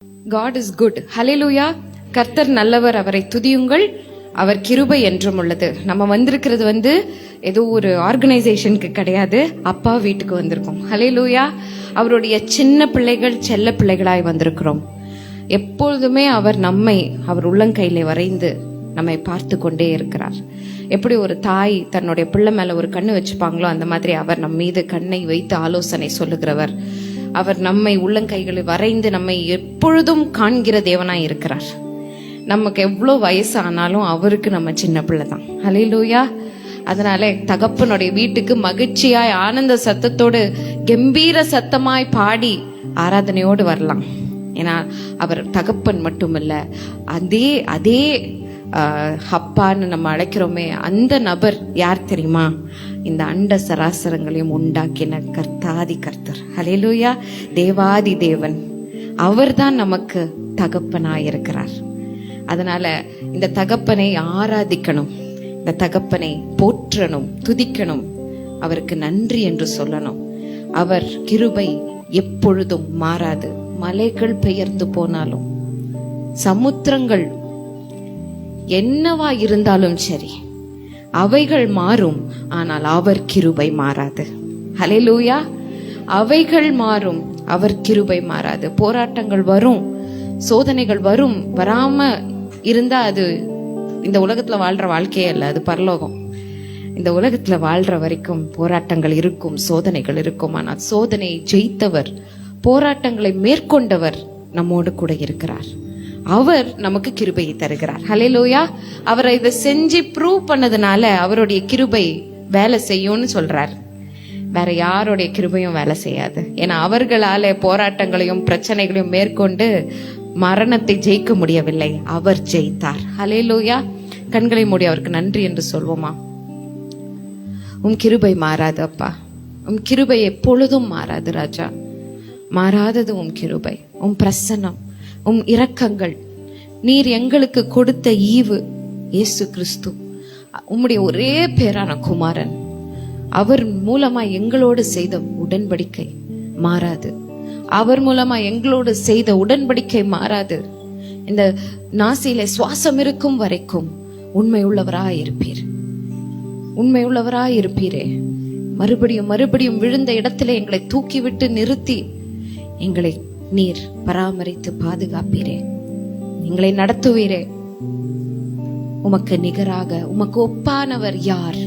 God is good. Hallelujah. கர்த்தர் நல்லவர், அவரை துதியுங்கள், அவர் கிருபை என்றும் உள்ளது. நம்ம வந்திருக்கிறது ஏதோ ஒரு ஆர்கனைசேஷனுக்கு கிடையாது, அப்பா வீட்டுக்கு வந்திருக்கோம். ஹல்லேலூயா. அவருடைய சின்ன பிள்ளைகள், செல்ல பிள்ளைகளாய் வந்திருக்கிறோம். எப்பொழுதுமே அவர் உள்ளங்கையிலே வரைந்து நம்மை பார்த்து கொண்டே இருக்கிறார். எப்படி ஒரு தாய் தன்னுடைய பிள்ளை மேல ஒரு கண்ணு வச்சுப்பாங்களோ அந்த மாதிரி அவர் நம் மீது கண்ணை வைத்து ஆலோசனை சொல்லுகிறவர். அவர் நம்மை உள்ளங்கைகளை வரைந்து நம்மை எப்பொழுதும் காண்கிற தேவனாய் இருக்கிறார். நமக்கு எவ்வளோ வயசு ஆனாலும் அவருக்கு நம்ம சின்ன பிள்ளை தான். ஹல்லேலூயா. அதனால தகப்பனுடைய வீட்டுக்கு மகிழ்ச்சியாய் ஆனந்த சத்தத்தோடு கம்பீர சத்தமாய் பாடி ஆராதனையோடு வரலாம். ஏன்னா அவர் தகப்பன் மட்டுமல்ல, அதே அப்பான்னு நம்ம அழைக்கிறோமே அந்த நபர் யார் தெரியுமா? இந்த அண்ட சராசரங்களையும் உண்டாக்கின கர்த்தாதி கர்த்தர். ஹல்லேலூயா. தேவாதி தேவன் அவர்தான் நமக்கு தகப்பனாயிருக்கிறார். அதனால இந்த தகப்பனை ஆராதிக்கணும், இந்த தகப்பனை போற்றணும், துதிக்கணும், அவருக்கு நன்றி என்று சொல்லணும். அவர் கிருபை எப்பொழுதும் மாறாது. மலைகள் பெயர்ந்து போனாலும், சமுத்திரங்கள் என்னவா இருந்தாலும் சரி, அவைகள் மாறும், ஆனால் அவர் கிருபை மாறாது. ஹல்லேலூயா. அவைகள் மாறும், அவர் கிருபை மாறாது. போராட்டங்கள் வரும், சோதனைகள் வரும், வராம இருந்தா அது இந்த உலகத்துல வாழ்ற வாழ்க்கையே அல்ல, அது பரலோகம். இந்த உலகத்துல வாழ்ற வரைக்கும் போராட்டங்கள் இருக்கும், சோதனைகள் இருக்கும். ஆனால் சோதனையை ஜெயித்தவர், போராட்டங்களை மேற்கொண்டவர் நம்மோடு கூட இருக்கிறார். அவர் நமக்கு கிருபையை தருகிறார். ஹல்லேலூயா. அவரை இதை செஞ்சு ப்ரூவ் பண்ணதுனால அவருடைய கிருபை வேலை செய்யும்னு சொல்றார். வேற யாருடைய கிருபையும் வேலை செய்யாது. ஏன்னா அவர்களால போராட்டங்களையும் பிரச்சனைகளையும் மேற்கொண்டு மரணத்தை ஜெயிக்க முடியவில்லை, அவர் ஜெயித்தார். ஹல்லேலூயா. கண்களை மூடி அவருக்கு நன்றி என்று சொல்வோமா? உம் கிருபை மாறாது அப்பா, உம் கிருபை எப்பொழுதும் மாறாது ராஜா. மாறாதது உம் கிருபை, உம் பிரசன்னம், உம் இரக்கங்கள். நீர் எங்களுக்கு கொடுத்த ஈவு இயேசு கிறிஸ்து, உம்முடைய ஒரே பேரான குமாரன். அவர் மூலமா எங்களோடு செய்த உடன்படிக்கை மாறாது. அவர் மூலமா எங்களோடு செய்த உடன்படிக்கை மாறாது. இந்த நாசியிலே சுவாசம் இருக்கும் வரைக்கும் உண்மை உள்ளவராய் இருப்பீர், உண்மை உள்ளவராய் இருப்பீரே. மறுபடியும் மறுபடியும் விழுந்த இடத்திலே எங்களை தூக்கிவிட்டு நிறுத்தி எங்களை நீர் பராமரித்து பாதுகாப்பீரே, எங்களை நடத்துவீரே. உமக்கு நிகராக, உமக்கு ஒப்பானவர் யார்?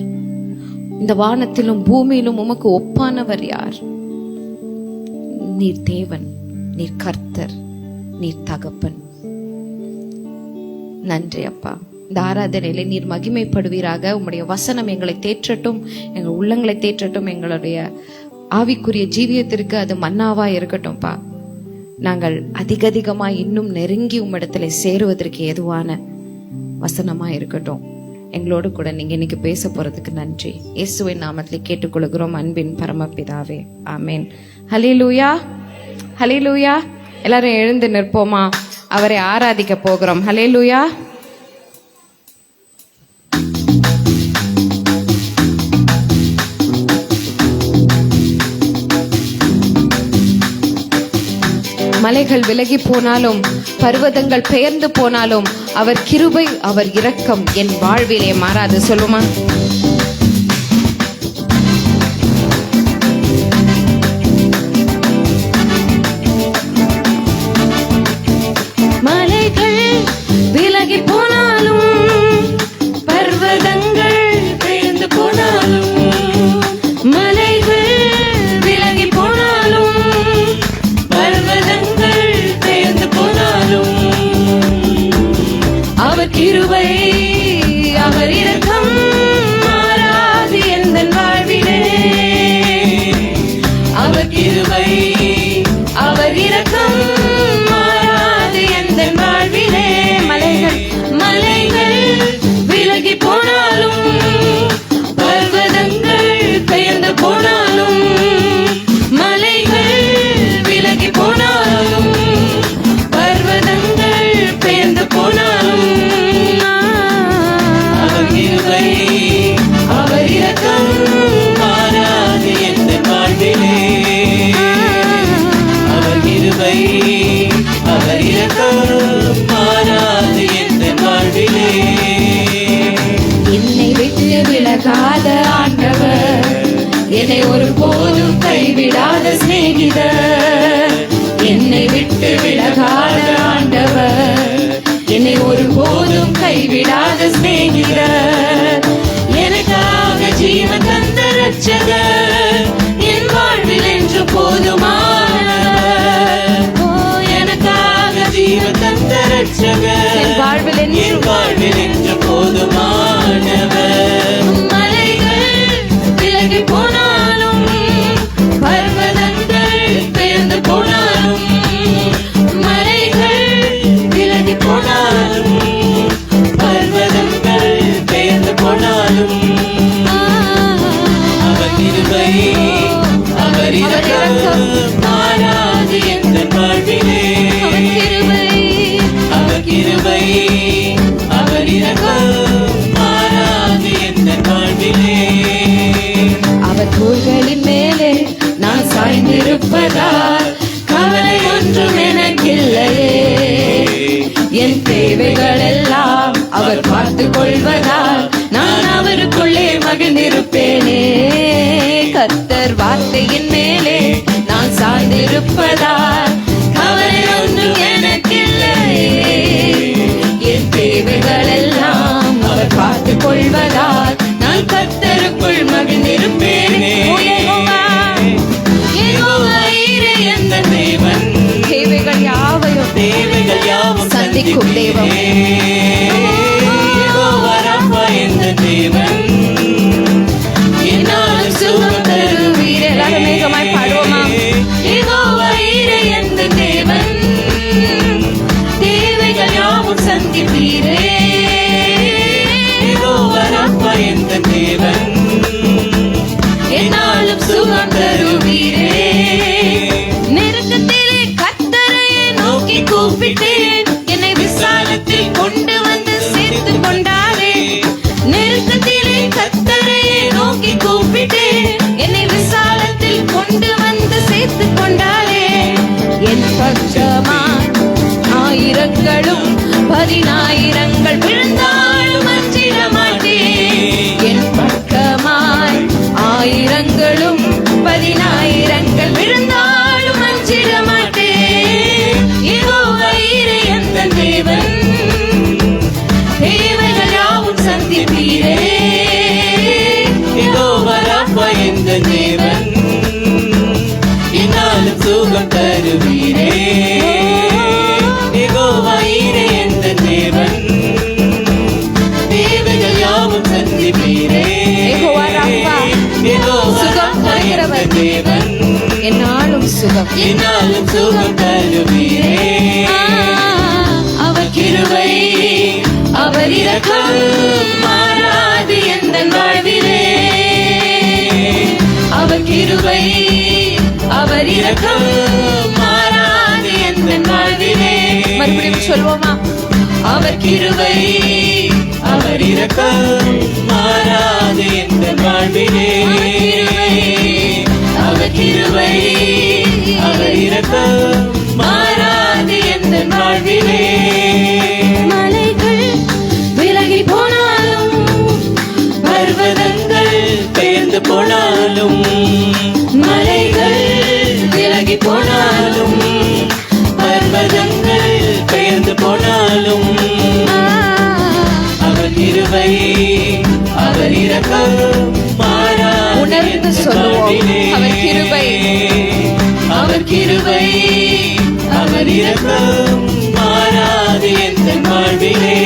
இந்த வானத்திலும் பூமியிலும் உமக்கு ஒப்பானவர் யார்? நீர் தேவன், நீர் கர்த்தர், நீர் தகப்பன். நன்றி அப்பா. இந்த ஆராதனையில நீர் மகிமைப்படுவீராக. உம்முடைய வசனம் எங்களை தேற்றட்டும், எங்கள் உள்ளங்களை தேற்றட்டும். எங்களுடைய ஆவிக்குரிய ஜீவியத்திற்கு அது மன்னாவா இருக்கட்டும்பா. நாங்கள் அதிகமாய் இன்னும் நெருங்கி உம்மிடத்துல சேருவதற்கு ஏதுவான வசனமா இருக்கட்டும். எங்களோடு கூட நீங்க இன்னைக்கு பேச போறதுக்கு நன்றி. இயேசுவின் நாமத்திலே கேட்டுக்கொள்கிறோம் அன்பின் பரமபிதாவே, ஆமேன். ஹல்லேலூயா. ஹல்லேலூயா. எல்லாரும் எழுந்து நிற்போமா? அவரை ஆராதிக்க போகிறோம். ஹல்லேலூயா. மலைகள் விலகி போனாலும், பர்வதங்கள் பெயர்ந்து போனாலும், அவர் கிருபை, அவர் இரக்கம் என் வாழ்விலே மாறாது. சொல்லுமா? மலைகள் விலகி போனாலும், பர்வதங்கள் பெயர்ந்து போனாலும், மலைகள் விலகி போனாலும், பர்வதங்கள் பெயர்ந்து போனாலும், அவர் கிருபை, அவர் இரக்கம் விலகாத ஆண்டவர், என்னை ஒருபோதும் கைவிடாத சிநேகிதர், எனக்காக ஜீவன் தந்த ரட்சகர், என் வாழ்வில் என்று போதுமானவர். எனக்காக ஜீவன் தந்த ரட்சகர், என் வாழ்வில் என்று போதுமானவர். மலைகள் விலகி போனாலும், பர்வதங்கள் பெயர்ந்து போனாலும், மலைகள் விலகி போனாலும், பர்வதங்கள் பெயர்ந்து போனாலும், அவர் கிருபை அவர் இரக்கம் மாறாது எந்த வாழ்விலே. அவர் கிருபை அவர் இரக்கம் மாறாது எந்த வாழ்விலே. அவர் தோள்களின் மேலே நான் சாய்ந்திருப்பதால் கவலை ஒன்றும் எனக்கில்லையே. என் தேவைகள் எல்லாம் அவர் பார்த்துக் கொள்வதால் நான் அவருக்குள்ளே மகிழ்ந்திருப்பேனே. கர்த்தர் வார்த்தையின் மேலே நான் சாய்ந்திருப்பதால் கவலை ஒன்றும் எனக்கில்லையே. என் தேவைகள் எல்லாம் அவர் பார்த்துக் கொள்வதால் நான் கர்த்தருக்குள் மகிழ்ந்திருப்பேனே. எந்த தேவன் தேவைகள் யாவையும் சந்திக்கும் தேவன். எந்த தேவன் என்னாலும் சுகம் தருவீர். எல்லாரும் மேகமாய் பாடுவோமா? எந்த தேவன் தேவைகள் யாவும் சந்திப்பீரே. எந்த தேவன் என்னாலும் சுகம் தருவீரே. நெருக்கத்திலே கர்த்தரை நோக்கி கூப்பிட்டேன், என்னை விசாலத்தில் கொண்டு வந்து சேர்த்து கொண்டாரே. நெருக்கத்திலே கர்த்தரை நோக்கி கூப்பிட்டேன், என்னை விசாலத்தில் கொண்டு வந்து சேர்த்து கொண்டாரே. என் பட்சமாய் ஆயிரங்களும் 10,000 விழுந்தாலும் அஞ்சிட மாட்டேன். என் பக்கமாய் ஆயிரங்களும் 10,000 விழுந்தாலும் அஞ்சிட மாட்டேன். யெகோவா ஈரே எந்த தேவன் தேவைகள் யாவும் சந்திப்பீரே. யெகோவா ராஃபா எந்த தேவன் என்னாலும் சுகம் தருவீரே. யெகோவா ஈரே எந்த தேவன் தேவைகள் யாவும் சந்திப்பீரே. யெகோவா ராஃபா சுகம் தருகிறவர் தேவன், என்னாலும் சுகம் தருவீரே. அவர் கிருபை அவர் இரக்கம் மாறாது எந்த வாழ்விலே. அவர் கிருபை அவர் இரக்கம் மாறாது எந்த வாழ்விலே. மறுபடியும் சொல்வோமா? அவர் கிருபை அவர் இரக்கம் மாறாது எந்த வாழ்விலே. அவர் கிருபை அவர் இரக்கம் மாறாது எந்த வாழ்விலே. மலைகள் விலகி போனாலும், பர்வதங்கள் பெயர்ந்து போனாலும், மலைகள் விலகி போனாலும், பர்வதங்கள் பெயர்ந்து போனாலும், அவர் கிருபை அவர் இரக்கம் மாறாது. உணர்ந்து சொல்லுவோம், அவர் கிருபை அவர் கிருபை அவர் இரக்கம் மாறாது எந்த வாழ்விலே.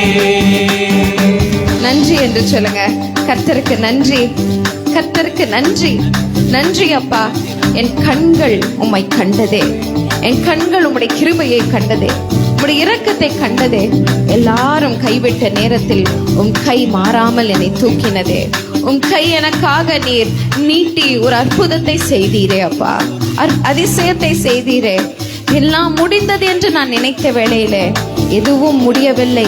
நன்றி என்று சொல்லுங்க. கர்த்தருக்கு நன்றி, கர்த்தருக்கு நன்றி. நன்றி அப்பா, என் கண்கள் உம்மை கண்டதே, என் கண்கள் உம்முடைய கிருபையை கண்டதே, உம்முடைய இரக்கத்தை கண்டதே. எல்லாரும் கைவிட்ட நேரத்தில் உம் கை மாறாமல் என்னை தூக்கினதே. உம் கை எனக்காக நீர் நீட்டி ஒரு அற்புதத்தை செய்தீரே அப்பா, அதிசயத்தை செய்தீரே. எல்லாம் முடிந்தது என்று நான் நினைத்த வேளையிலே எதுவும் முடியவில்லை.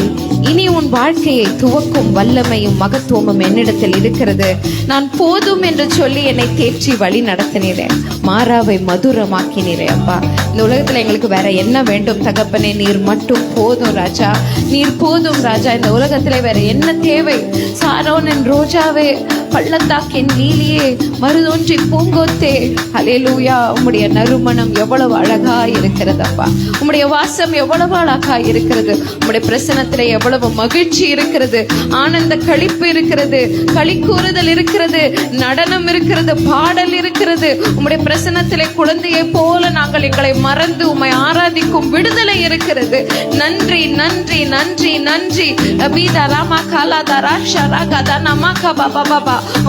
இனி உன் வாழ்க்கையை துவக்கும் வல்லமையும் மகத்துவமும் என்னிடத்தில் இருக்கிறது. நான் போதும் என்று சொல்லி என்னை தேற்றி வழி நடத்தினீரே. மாறாவை மதுரமாக்கினீரே அப்பா. இந்த உலகத்துல எங்களுக்கு வேற என்ன வேண்டும் தகப்பனே? நீர் மட்டும் போதும் ராஜா, நீர் போதும் ராஜா. இந்த உலகத்துல வேற என்ன தேவை? சாரோனின் ரோஜாவே, பள்ளத்தாக்கின் லீலியே, மருதொன்றி பூங்கொத்தே, ஹல்லேலூயா. உம்முடைய நறுமணம் எவ்வளவு அழகா இருக்கு இருக்கிறதப்பா. உம்முடைய வாசம் எவ்வளவு அழகா இருக்கிறது. உம்முடைய பிரசன்னத்திலே எவ்வளவு மகிழ்ச்சி இருக்கிறது, ஆனந்த களிப்பு இருக்கிறது, களி கூறுதல் இருக்கிறது, நடனம் இருக்கிறது, பாடல் இருக்கிறது. உம்முடைய பிரசன்னத்திலே குழந்தையை போல நாங்கள் எங்களை மறந்து உம்மை ஆராதிக்கும் விடுதலை இருக்கிறது. நன்றி நன்றி நன்றி நன்றி.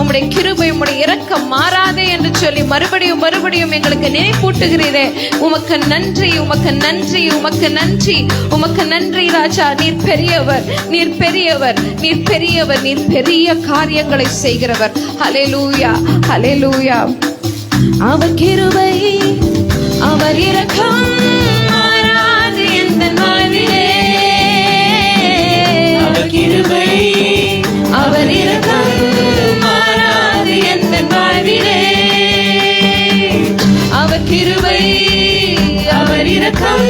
உம்முடைய கிருபை உம்முடைய இரக்கம் மாறாதே என்று சொல்லி மறுபடியும் மறுபடியும் எங்களுக்கு நினைப்பூட்டுகிறீரே. உமக்கு நன்றி, உமக்கு நன்றி, உமக்கு நன்றி, உமக்கு நன்றி ராஜா. நீர் பெரியவர், நீர் பெரியவர், நீர் பெரியவர், நீர் பெரிய காரியங்களை செய்கிறவர். ஹல்லேலூயா, ஹல்லேலூயா. அவர் கிருபை, அவர் இரக்கம் மாறாது எந்த வாழ்விலே. அவர் கிருபை, அவர் இரக்கம் மாறாது எந்த வாழ்விலே. அவர் கிருபை, அவர் இரக்கம்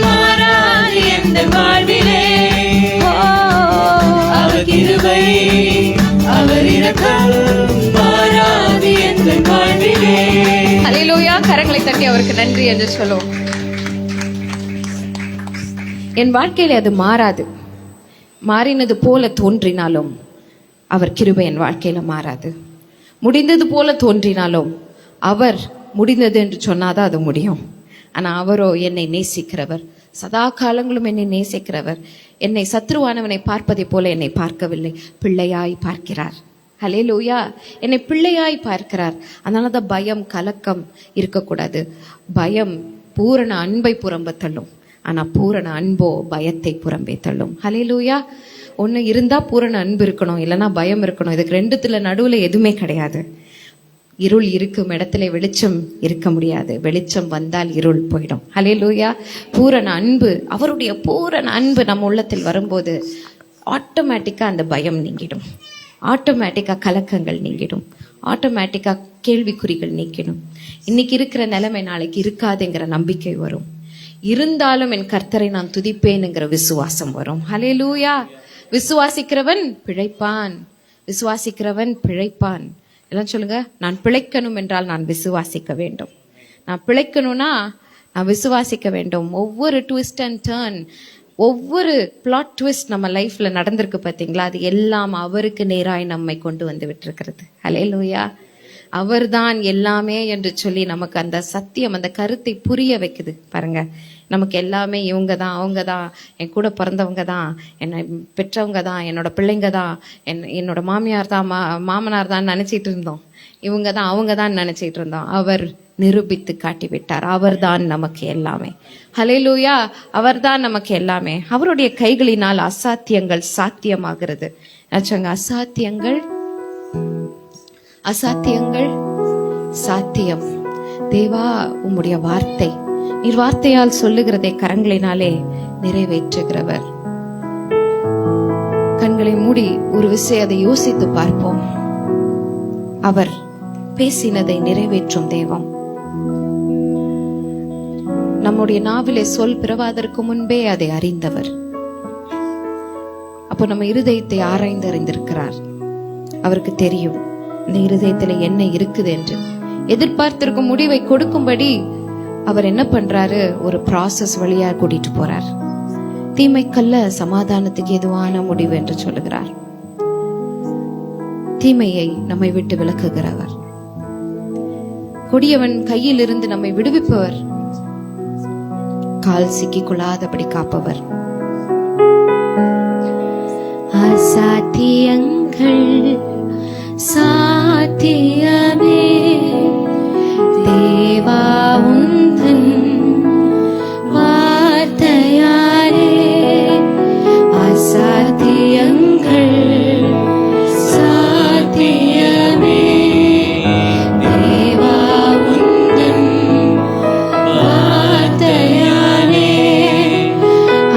மாறாது எந்த வாழ்விலே. அவர் கிருபை, அவர் இரக்கம் மாறாது எந்த வாழ்விலே. ஹல்லேலூயா. கரங்களை தட்டி அவருக்கு நன்றி என்று சொல்லுவோம். என் வாழ்க்கையில அது மாறாது. மாறினது போல தோன்றினாலும் அவர் கிருபை என் வாழ்க்கையில மாறாது. முடிந்தது போல தோன்றினாலும் அவர் முடிந்தது என்று சொன்னாதான் அது முடியும். ஆனா அவரோ என்னை நேசிக்கிறவர், சதா காலங்களும் என்னை நேசிக்கிறவர். என்னை சத்ருவானவனை பார்ப்பதை போல என்னை பார்க்கவில்லை, பிள்ளையாய் பார்க்கிறார். ஹல்லேலூயா. என்னை பிள்ளையாய் பார்க்கிறார். அதனாலதான் பயம் கலக்கம் இருக்கக்கூடாது. பயம் பூரண அன்பை புறம்ப தள்ளும், ஆனா பூரண அன்போ பயத்தை புறம்பே தள்ளும். ஹல்லேலூயா. ஒண்ணு இருந்தா பூரண அன்பு இருக்கணும், இல்லைன்னா பயம் இருக்கணும். இதுக்கு ரெண்டுத்துல நடுவுல எதுவுமே கிடையாது. இருள் இருக்கும் இடத்துல வெளிச்சம் இருக்க முடியாது, வெளிச்சம் வந்தால் இருள் போயிடும். ஹல்லேலூயா. பூரண அன்பு, அவருடைய பூரண அன்பு நம்ம உள்ளத்தில் வரும்போது ஆட்டோமேட்டிக்கா அந்த பயம் நீங்கிடும், ஆட்டோமேட்டிக்கா கலக்கங்கள் நீங்கிடும், ஆட்டோமேட்டிக்கா கேள்விக்குறிகள் நீக்கிடும். இன்னைக்கு இருக்கிற நிலைமை நாளைக்கு இருக்காதுங்கிற நம்பிக்கை வரும். இருந்தாலும் என் கர்த்தரை நான் துதிப்பேன்ங்கிற விசுவாசம் வரும். ஹல்லேலூயா. விசுவாசிக்கிறவன் பிழைப்பான், விசுவாசிக்கிறவன் பிழைப்பான். எல்லாம் சொல்லுங்க. நான் பிழைக்கணும் என்றால் நான் விசுவாசிக்க வேண்டும். நான் பிழைக்கணும்னா நான் விசுவாசிக்க வேண்டும். ஒவ்வொரு ட்விஸ்ட் அண்ட் டர்ன், ஒவ்வொரு பிளாட் ட்விஸ்ட் நம்ம லைஃப்ல நடந்திருக்கு பாத்தீங்களா, அது எல்லாம் அவருக்கு நேராய் நம்மை கொண்டு வந்து விட்டிருக்கிறது. ஹல்லேலூயா. அவர்தான் எல்லாமே என்று சொல்லி நமக்கு அந்த சத்தியம், அந்த கருத்தை புரிய வைக்குது பாருங்க. நமக்கு எல்லாமே இவங்க தான், அவங்க தான், என் கூட பிறந்தவங்க தான், என்னை பெற்றவங்க தான், என்னோட பிள்ளைங்க தான், என்னோட மாமியார் தான், மாமனார் தான் நினைச்சிட்டு இருந்தோம். இவங்க தான் அவங்க தான் நினைச்சிட்டு இருந்தோம். அவர் நிரூபித்து காட்டிவிட்டார். அவர் தான் நமக்கு எல்லாமே. ஹல்லேலூயா. அவர் தான் நமக்கு எல்லாமே. அவருடைய கைகளினால் அசாத்தியங்கள் சாத்தியமாகிறது. அசாத்தியங்கள் அசாத்தியங்கள் சாத்தியம். தேவா, உம்முடைய வார்த்தை, நீர் வார்த்தையால் சொல்லுகிறதை கரங்களினாலே நிறைவேற்றுகிறவர். கண்களை மூடி ஒரு விஷயம் அதை யோசித்து பார்ப்போம். அவர் பேசினதை நிறைவேற்றும் தெய்வம். நம்முடைய நாவிலே சொல் பிறவாதற்கு முன்பே அதை அறிந்தவர். அப்போ நம்ம இருதயத்தை ஆராய்ந்து அறிந்திருக்கிறார். அவருக்கு தெரியும் இந்த இருதயத்துல என்ன இருக்குது என்று. எதிர்பார்த்திருக்கும் முடிவை கொடுக்கும்படி அவர் என்ன பண்றாரு, ஒரு ப்ராசஸ் வழியா கூட்டிட்டு போறார். தீமைக்கல்ல சமாதானத்துக்கு எதுவான முடிவு என்று சொல்லுகிறார். தீமையை நம்மை விட்டு விலக்குகிறவர், கொடியவன் கையில் இருந்து நம்மை விடுவிப்பவர், கால் சிக்கி கொள்ளாதபடி காப்பவர். அசாத்தியங்கள் சாத்தியமே தேவா உந்தன் வார்த்தையாரே. அசாத்தியங்கள் சாத்தியமே தேவா உந்தன் வார்த்தையாரே.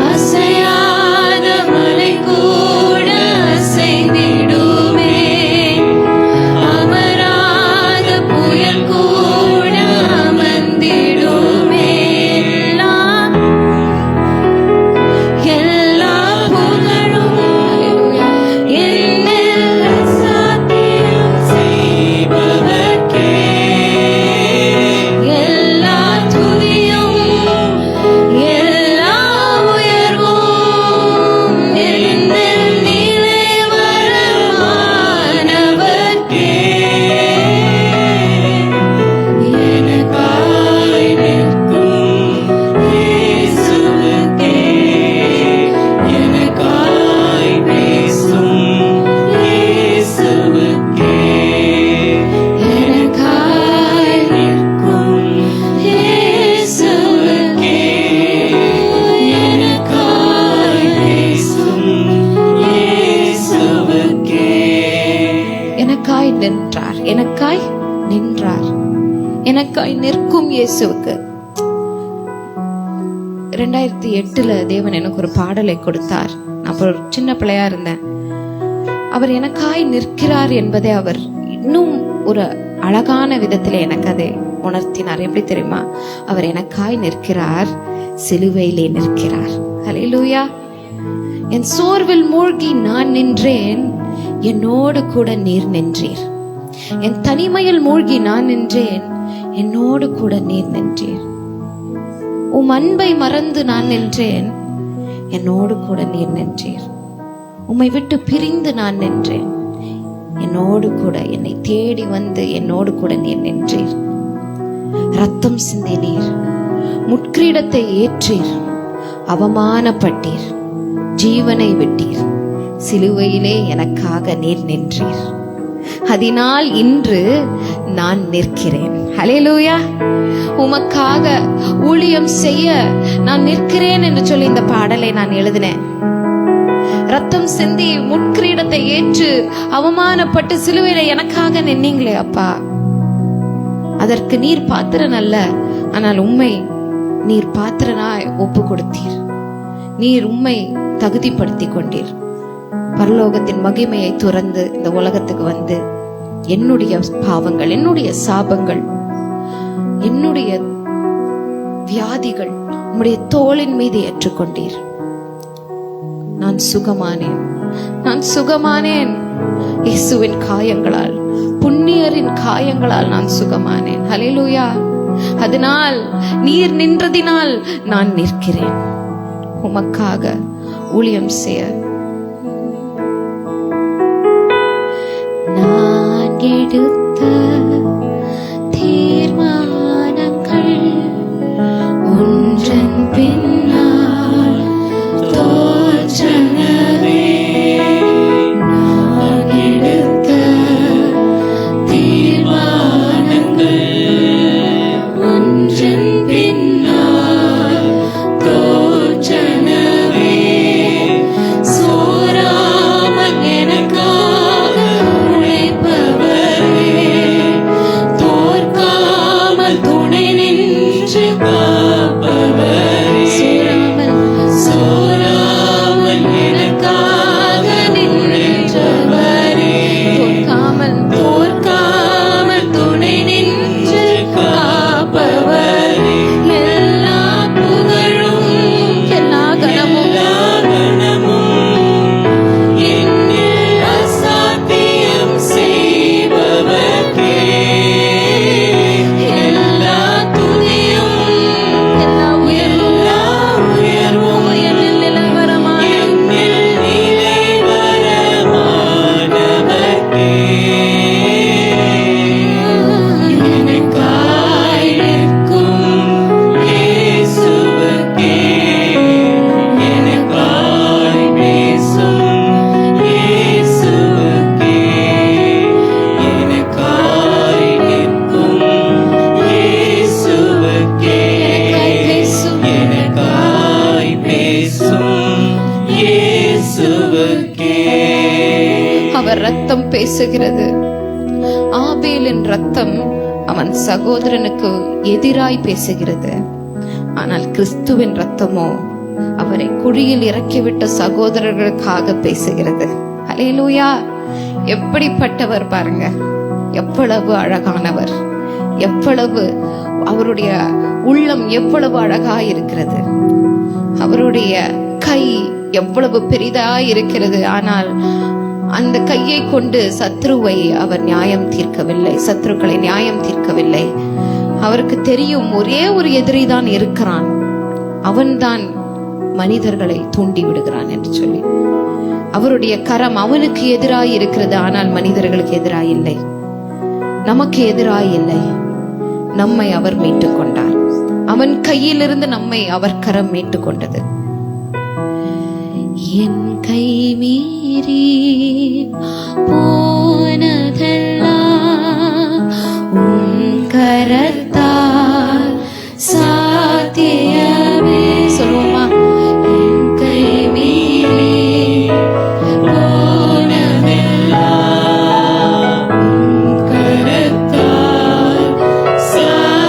அசையாத மலை கூட அசைந்திடுமே, அமராத புயல் கூட அமர்ந்திடும். எனக்காய் நிற்கும் இயேசுவுக்கு. 2008 தேவன் எனக்கு ஒரு பாடலை கொடுத்தார். நான் ஒரு சின்ன பிள்ளையா இருந்தேன். அவர் எனக்காய் நிற்கிறார் என்பதை அவர் இன்னும் ஒரு அழகான விதத்திலே எனக்கு அதை உணர்த்தினார். எப்படி தெரியுமா? அவர் எனக்காய் நிற்கிறார், சிலுவையிலே நிற்கிறார். ஹல்லேலூயா. என் சோர்வில் மூழ்கி நான் நின்றேன், என்னோடு கூட நீர் நின்றீர். என் தனிமையில் மூழ்கி நான் நின்றேன், என்னோடு கூட நீர் நின்றீர். உம் அன்பை மறந்து நான் நின்றேன், என்னோடு கூட நீர் நின்றீர். உம்மை விட்டு பிரிந்து நான் நின்றேன், என்னோடு கூட என்னை தேடி வந்து என்னோடு கூட நீர் நின்றீர். ரத்தம் சிந்தினீர், முட்கிரீடத்தை ஏற்றீர், அவமானப்பட்டீர், ஜீவனை விட்டீர், சிலுவையிலே எனக்காக நீர் நின்றீர். அதனால் இன்று நான் நிற்கிறேன். ஹல்லேலூயா. உமக்காக ஊழியம் செய்ய நான் நிற்கிறேன் என்று சொல்லி இந்த பாடலை நான் எழுதினேன். ரத்தம் சிந்தி முட்கிரீடத்தை ஏற்று அவமானப்பட்டு சிலுவையில எனக்காக நின்னீங்களே அப்பா, அதற்கு நீர் பாத்திரன் அல்ல, ஆனால் உம்மை நீர் பாத்திரனாய் ஒப்பு கொடுத்தீர். நீர் உம்மை தகுதிப்படுத்தி கொண்டீர். பரலோகத்தின் மகிமையை துறந்து இந்த உலகத்துக்கு வந்து என்னுடைய பாவங்கள், என்னுடைய சாபங்கள், என்னுடைய வியாதிகள் உம்முடைய தோளின் மீது ஏற்றுக்கொண்டீர். நான் சுகமானேன், நான் சுகமானேன். இயேசுவின் காயங்களால், புண்ணியரின் காயங்களால் நான் சுகமானேன். ஹல்லேலூயா. அதனால் நீர் நின்றதினால் நான் நிற்கிறேன், உமக்காக ஊழியம் செய்ய. நான் எடுத்த தீர்மானங்கள் ஒன்றன் பின்னால் தோற்றனவே. நான் எடுத்த தீர்மானங்கள் ஒன்றன் பின்னால் தோற்றனவே. சோராமல் எனக்காக உழைப்பவரே, தோற்காமல் துணை நின்று காப்பவரே. சோராமல் எனக்காக நின்றவரே, தோற்காமல் துணை நின்று காப்பவரே. எல்லா புகழும் எல்லா கனமும் என்னில் அசாத்தியம் செய்பவர்க்கே. எல்லா துதியும் எல்லா உயர்வும் என்னில் நிலைவரமானவர்க்கே. எனக்காய் நிற்கும் இயேசுவுக்கே, எனக்காய் பேசும் இயேசுவுக்கே, எனக்காய் நிற்கும் இயேசுவுக்கே, எனக்காய் பேசும் இயேசுவுக்கே. அவர் ரத்தம் பேசுகிறது. ஆபேலின் ரத்தம் அவன் சகோதரனுக்கு எதிராய் பேசுகிறது. ஆனால் கிறிஸ்துவின் ரத்தமோ அவரை குழியில் இறக்கிவிட்ட சகோதரர்களுக்காக பேசுகிறது. ஹல்லேலூயா. எப்படிப்பட்டவர் பாருங்க, எவ்வளவு அழகானவர், எவ்வளவு அவருடைய உள்ளம் எவ்வளவு அழகாய் இருக்கிறது, அவருடைய கை எவ்வளவு பெரிதாய் இருக்கிறது. ஆனால் அந்த கையை கொண்டு சத்ருவை அவர் நியாயம் தீர்க்கவில்லை, சத்ருக்களை நியாயம் தீர்க்கவில்லை. அவருக்கு தெரியும் ஒரே ஒரு எதிரி தான் இருக்கிறான், அவன்தான் மனிதர்களை தூண்டி விடுகிறான் என்று சொல்லி. அவருடைய கரம் அவனுக்கு எதிராய் இருக்கிறது, ஆனால் மனிதர்களுக்கு எதிராய் இல்லை, நமக்கு எதிராய் இல்லை. நம்மை அவர் மீட்டுக் கொண்டார். அவன் கையிலிருந்து நம்மை அவர் கரம் மீட்டுக் கொண்டது. என் கை மீறி போனதெல்லாம் உன் கரத்தால் சாத்தியமே. சொல்லுவோமா? என் கை மீறி போனதெல்லாம் உன் கரத்தால் சாத்தியமே.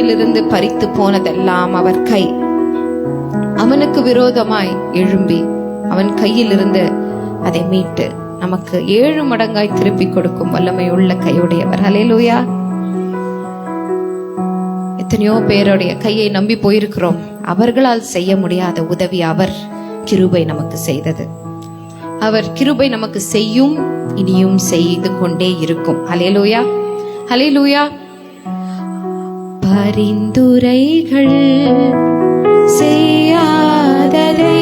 கைகளிலிருந்து பறித்து போனதெல்லாம் அவர் கை. அவனுக்கு விரோதமாய் எழும்பி அவன் கையில் இருந்து அதை மீட்டு நமக்கு 7 மடங்காய் திருப்பி கொடுக்கும் வல்லமை உள்ள கையுடையவர். ஹல்லேலூயா. எத்தனையோ பேருடைய கையை நம்பி போயிருக்கிறோம். அவர்களால் செய்ய முடியாத உதவி அவர் கிருபை நமக்கு செய்தது. அவர் கிருபை நமக்கு செய்யும், இனியும் செய்து கொண்டே இருக்கும். ஹல்லேலூயா, ஹல்லேலூயா. பரிந்துரைகள் செய்யாததை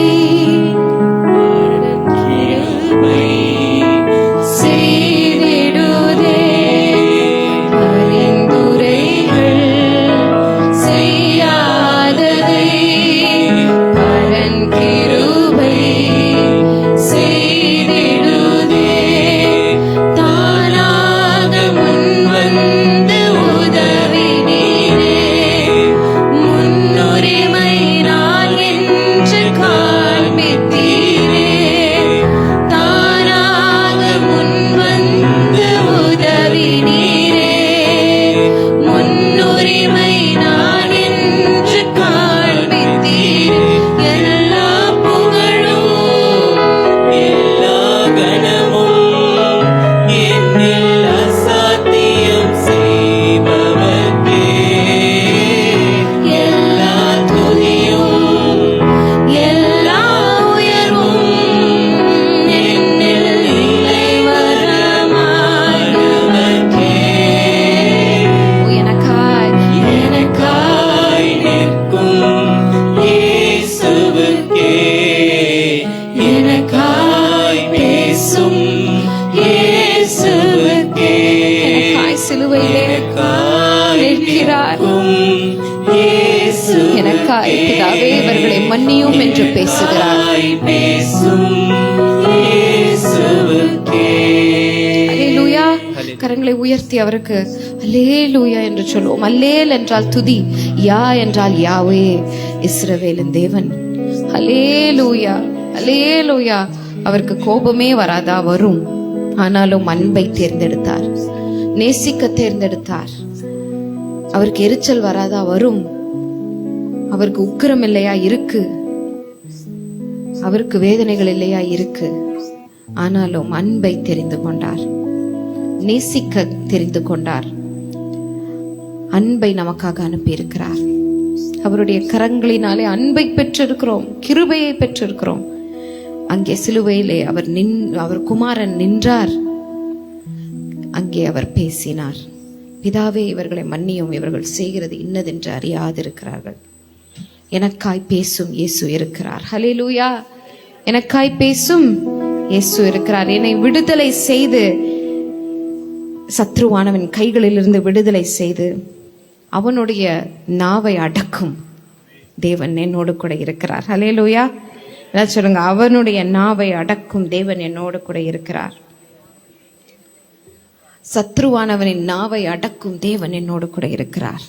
எனக்காய் பிதாவே இவர்களை மன்னியும் என்று பேசுகிறார். அல்லேலூயா. கரங்களை உயர்த்தி அவருக்கு அல்லேலூயா என்று சொல்லுவோம். அல்லேல் என்றால் துதி, யா என்றால் யாவே, இஸ்ரவேலின் தேவன். அல்லேலூயா, அல்லேலூயா. அவருக்கு கோபமே வராதா? வரும். ஆனாலும் அன்பை தேர்ந்தெடுத்தார், நேசிக்க தேர்ந்தெடுத்தார். அவருக்கு எரிச்சல் வராதா? வரும். அவருக்கு உக்கிரம் இல்லையா? இருக்கு. அவருக்கு வேதனைகள் இல்லையா? இருக்கு. ஆனாலும் அன்பை தெரிந்து கொண்டார், நேசிக்க தெரிந்து கொண்டார். அன்பை நமக்காக அனுப்பி இருக்கிறார். அவருடைய கரங்களினாலே அன்பை பெற்றிருக்கிறோம், கிருபையை பெற்றிருக்கிறோம். அங்கே சிலுவையிலே அவர் குமாரன் நின்றார். அங்கே அவர் பேசினார். பிதாவே இவர்களை மன்னியும், இவர்கள் செய்கிறது இன்னதென்று அறியாதிருக்கிறார்கள். எனக்காய் பேசும் இயேசு இருக்கிறார். ஹல்லேலூயா. எனக்காய் பேசும் இயேசு இருக்கிறார். என்னை விடுதலை செய்து, சத்ருவானவன் கைகளிலிருந்து விடுதலை செய்து அவனுடைய நாவை அடக்கும் தேவன் என்னோடு கூட இருக்கிறார். ஹல்லேலூயா. எல்லாம் சொல்லுங்க, அவனுடைய நாவை அடக்கும் தேவன் என்னோடு கூட இருக்கிறார். சத்ருவானவனின் நாவை அடக்கும் தேவன் என்னோடு கூட இருக்கிறார்.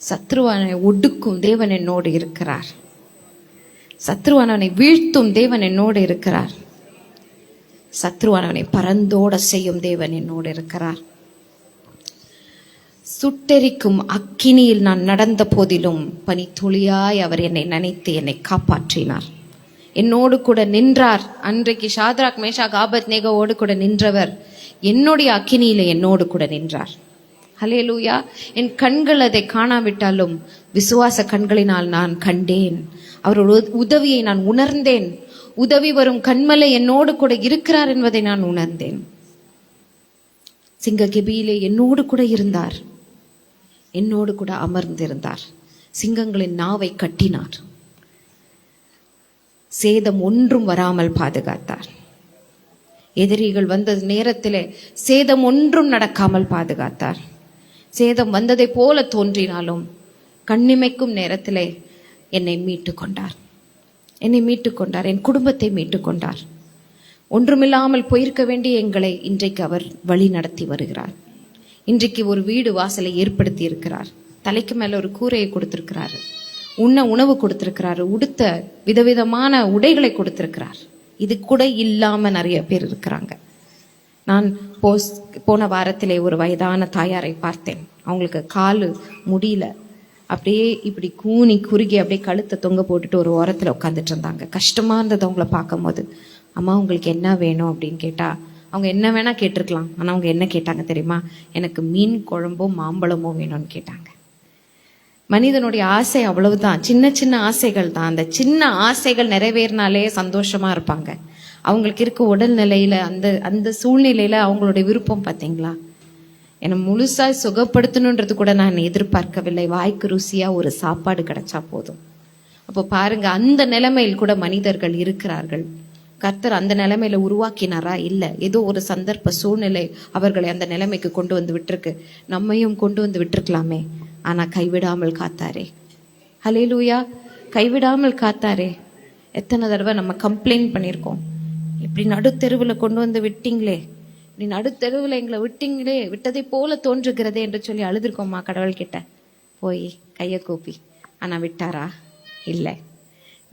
சத்ருவானை ஒடுக்கும் தேவன் என்னோடு இருக்கிறார். சத்ருவானவனை வீழ்த்தும் தேவன் என்னோடு இருக்கிறார். சத்ருவானவனை பறந்தோட செய்யும் தேவன் என்னோடு இருக்கிறார். சுட்டெரிக்கும் அக்கினியில் நான் நடந்த போதிலும் பனித்துளியாய் அவர் என்னை நினைத்து என்னை காப்பாற்றினார். என்னோடு கூட நின்றார். அன்றைக்கு ஷாத்ராக், மேஷாக், ஆபத்நேகோவோடு கூட நின்றவர் என்னுடைய அக்கினியில என்னோடு கூட நின்றார். ஹல்லேலூயா. என் கண்கள் அதை காணாவிட்டாலும் விசுவாச கண்களினால் நான் கண்டேன். அவருடைய உதவியை நான் உணர்ந்தேன். உதவி வரும் கண்மலை என்னோடு கூட இருக்கிறார் என்பதை நான் உணர்ந்தேன். சிங்க கெபியிலே என்னோடு கூட இருந்தார், என்னோடு கூட அமர்ந்திருந்தார். சிங்கங்களின் நாவை கட்டினார். சேதம் ஒன்றும் வராமல் பாதுகாத்தார். எதிரிகள் வந்த நேரத்திலே சேதம் ஒன்றும் நடக்காமல் பாதுகாத்தார். சேதம் வந்ததை போல தோன்றினாலும் கண்ணிமைக்கும் நேரத்திலே என்னை மீட்டு கொண்டார். என்னை மீட்டு கொண்டார். என் குடும்பத்தை மீட்டு கொண்டார். ஒன்றுமில்லாமல் போயிருக்க வேண்டிய எங்களை இன்றைக்கு அவர் வழி நடத்தி வருகிறார். இன்றைக்கு ஒரு வீடு வாசலை ஏற்படுத்தி இருக்கிறார். தலைக்கு மேல ஒரு கூரையை கொடுத்திருக்கிறாரு. உணவு கொடுத்திருக்கிறாரு. உடுத்த விதவிதமான உடைகளை கொடுத்திருக்கிறார். இது கூட இல்லாம நிறைய பேர் இருக்கிறாங்க. நான் போன வாரத்திலே ஒரு வயதான தாயாரை பார்த்தேன். அவங்களுக்கு காலு முடியல, அப்படியே இப்படி கூனி குறுகி அப்படியே கழுத்தை தொங்க போட்டுட்டு ஒரு ஓரத்தில் உட்காந்துட்டு இருந்தாங்க. கஷ்டமாக இருந்தது அவங்கள பார்க்கும் போது. அம்மா உங்களுக்கு என்ன வேணும் அப்படின்னு கேட்டால் அவங்க என்ன வேணால் கேட்டிருக்கலாம். ஆனால் அவங்க என்ன கேட்டாங்க தெரியுமா? எனக்கு மீன் குழம்பும் மாம்பழமும் வேணும்னு கேட்டாங்க. மனிதனுடைய ஆசை அவ்வளவுதான், சின்ன சின்ன ஆசைகள் தான். அந்த சின்ன ஆசைகள் நிறைவேறினாலே சந்தோஷமாக இருப்பாங்க. அவங்களுக்கு இருக்க உடல்நிலையில் அந்த அந்த சூழ்நிலையில் அவங்களுடைய விருப்பம் பார்த்தீங்களா? என்னை முழுசாக சுகப்படுத்தணுன்றது கூட நான் எதிர்பார்க்கவில்லை. வாய்க்கு ருசியாக ஒரு சாப்பாடு கிடைச்சா போதும். அப்போ பாருங்க, அந்த நிலைமையில் கூட மனிதர்கள் இருக்கிறார்கள். கர்த்தர் அந்த நிலைமையில உருவாக்கினாரா? இல்லை. ஏதோ ஒரு சந்தர்ப்ப சூழ்நிலை அவர்களை அந்த நிலைமைக்கு கொண்டு வந்து விட்டுருக்கு. நம்மையும் கொண்டு வந்து விட்டுருக்கலாமே. ஆனா கைவிடாமல் காத்தாரே. ஹல்லேலூயா. கைவிடாமல் காத்தாரே. எத்தனை தடவை நம்ம கம்ப்ளைண்ட் பண்ணியிருக்கோம், இப்படி நடுத்தெருவில் கொண்டு வந்து விட்டீங்களே, இப்படி நடுத்தெருவில் எங்களை விட்டீங்களே, விட்டதை போல தோன்றுகிறதே என்று சொல்லி அழுதுருக்கோம்மா கடவுள்கிட்ட போய் கையை கூப்பி. ஆனா விட்டாரா? இல்லை.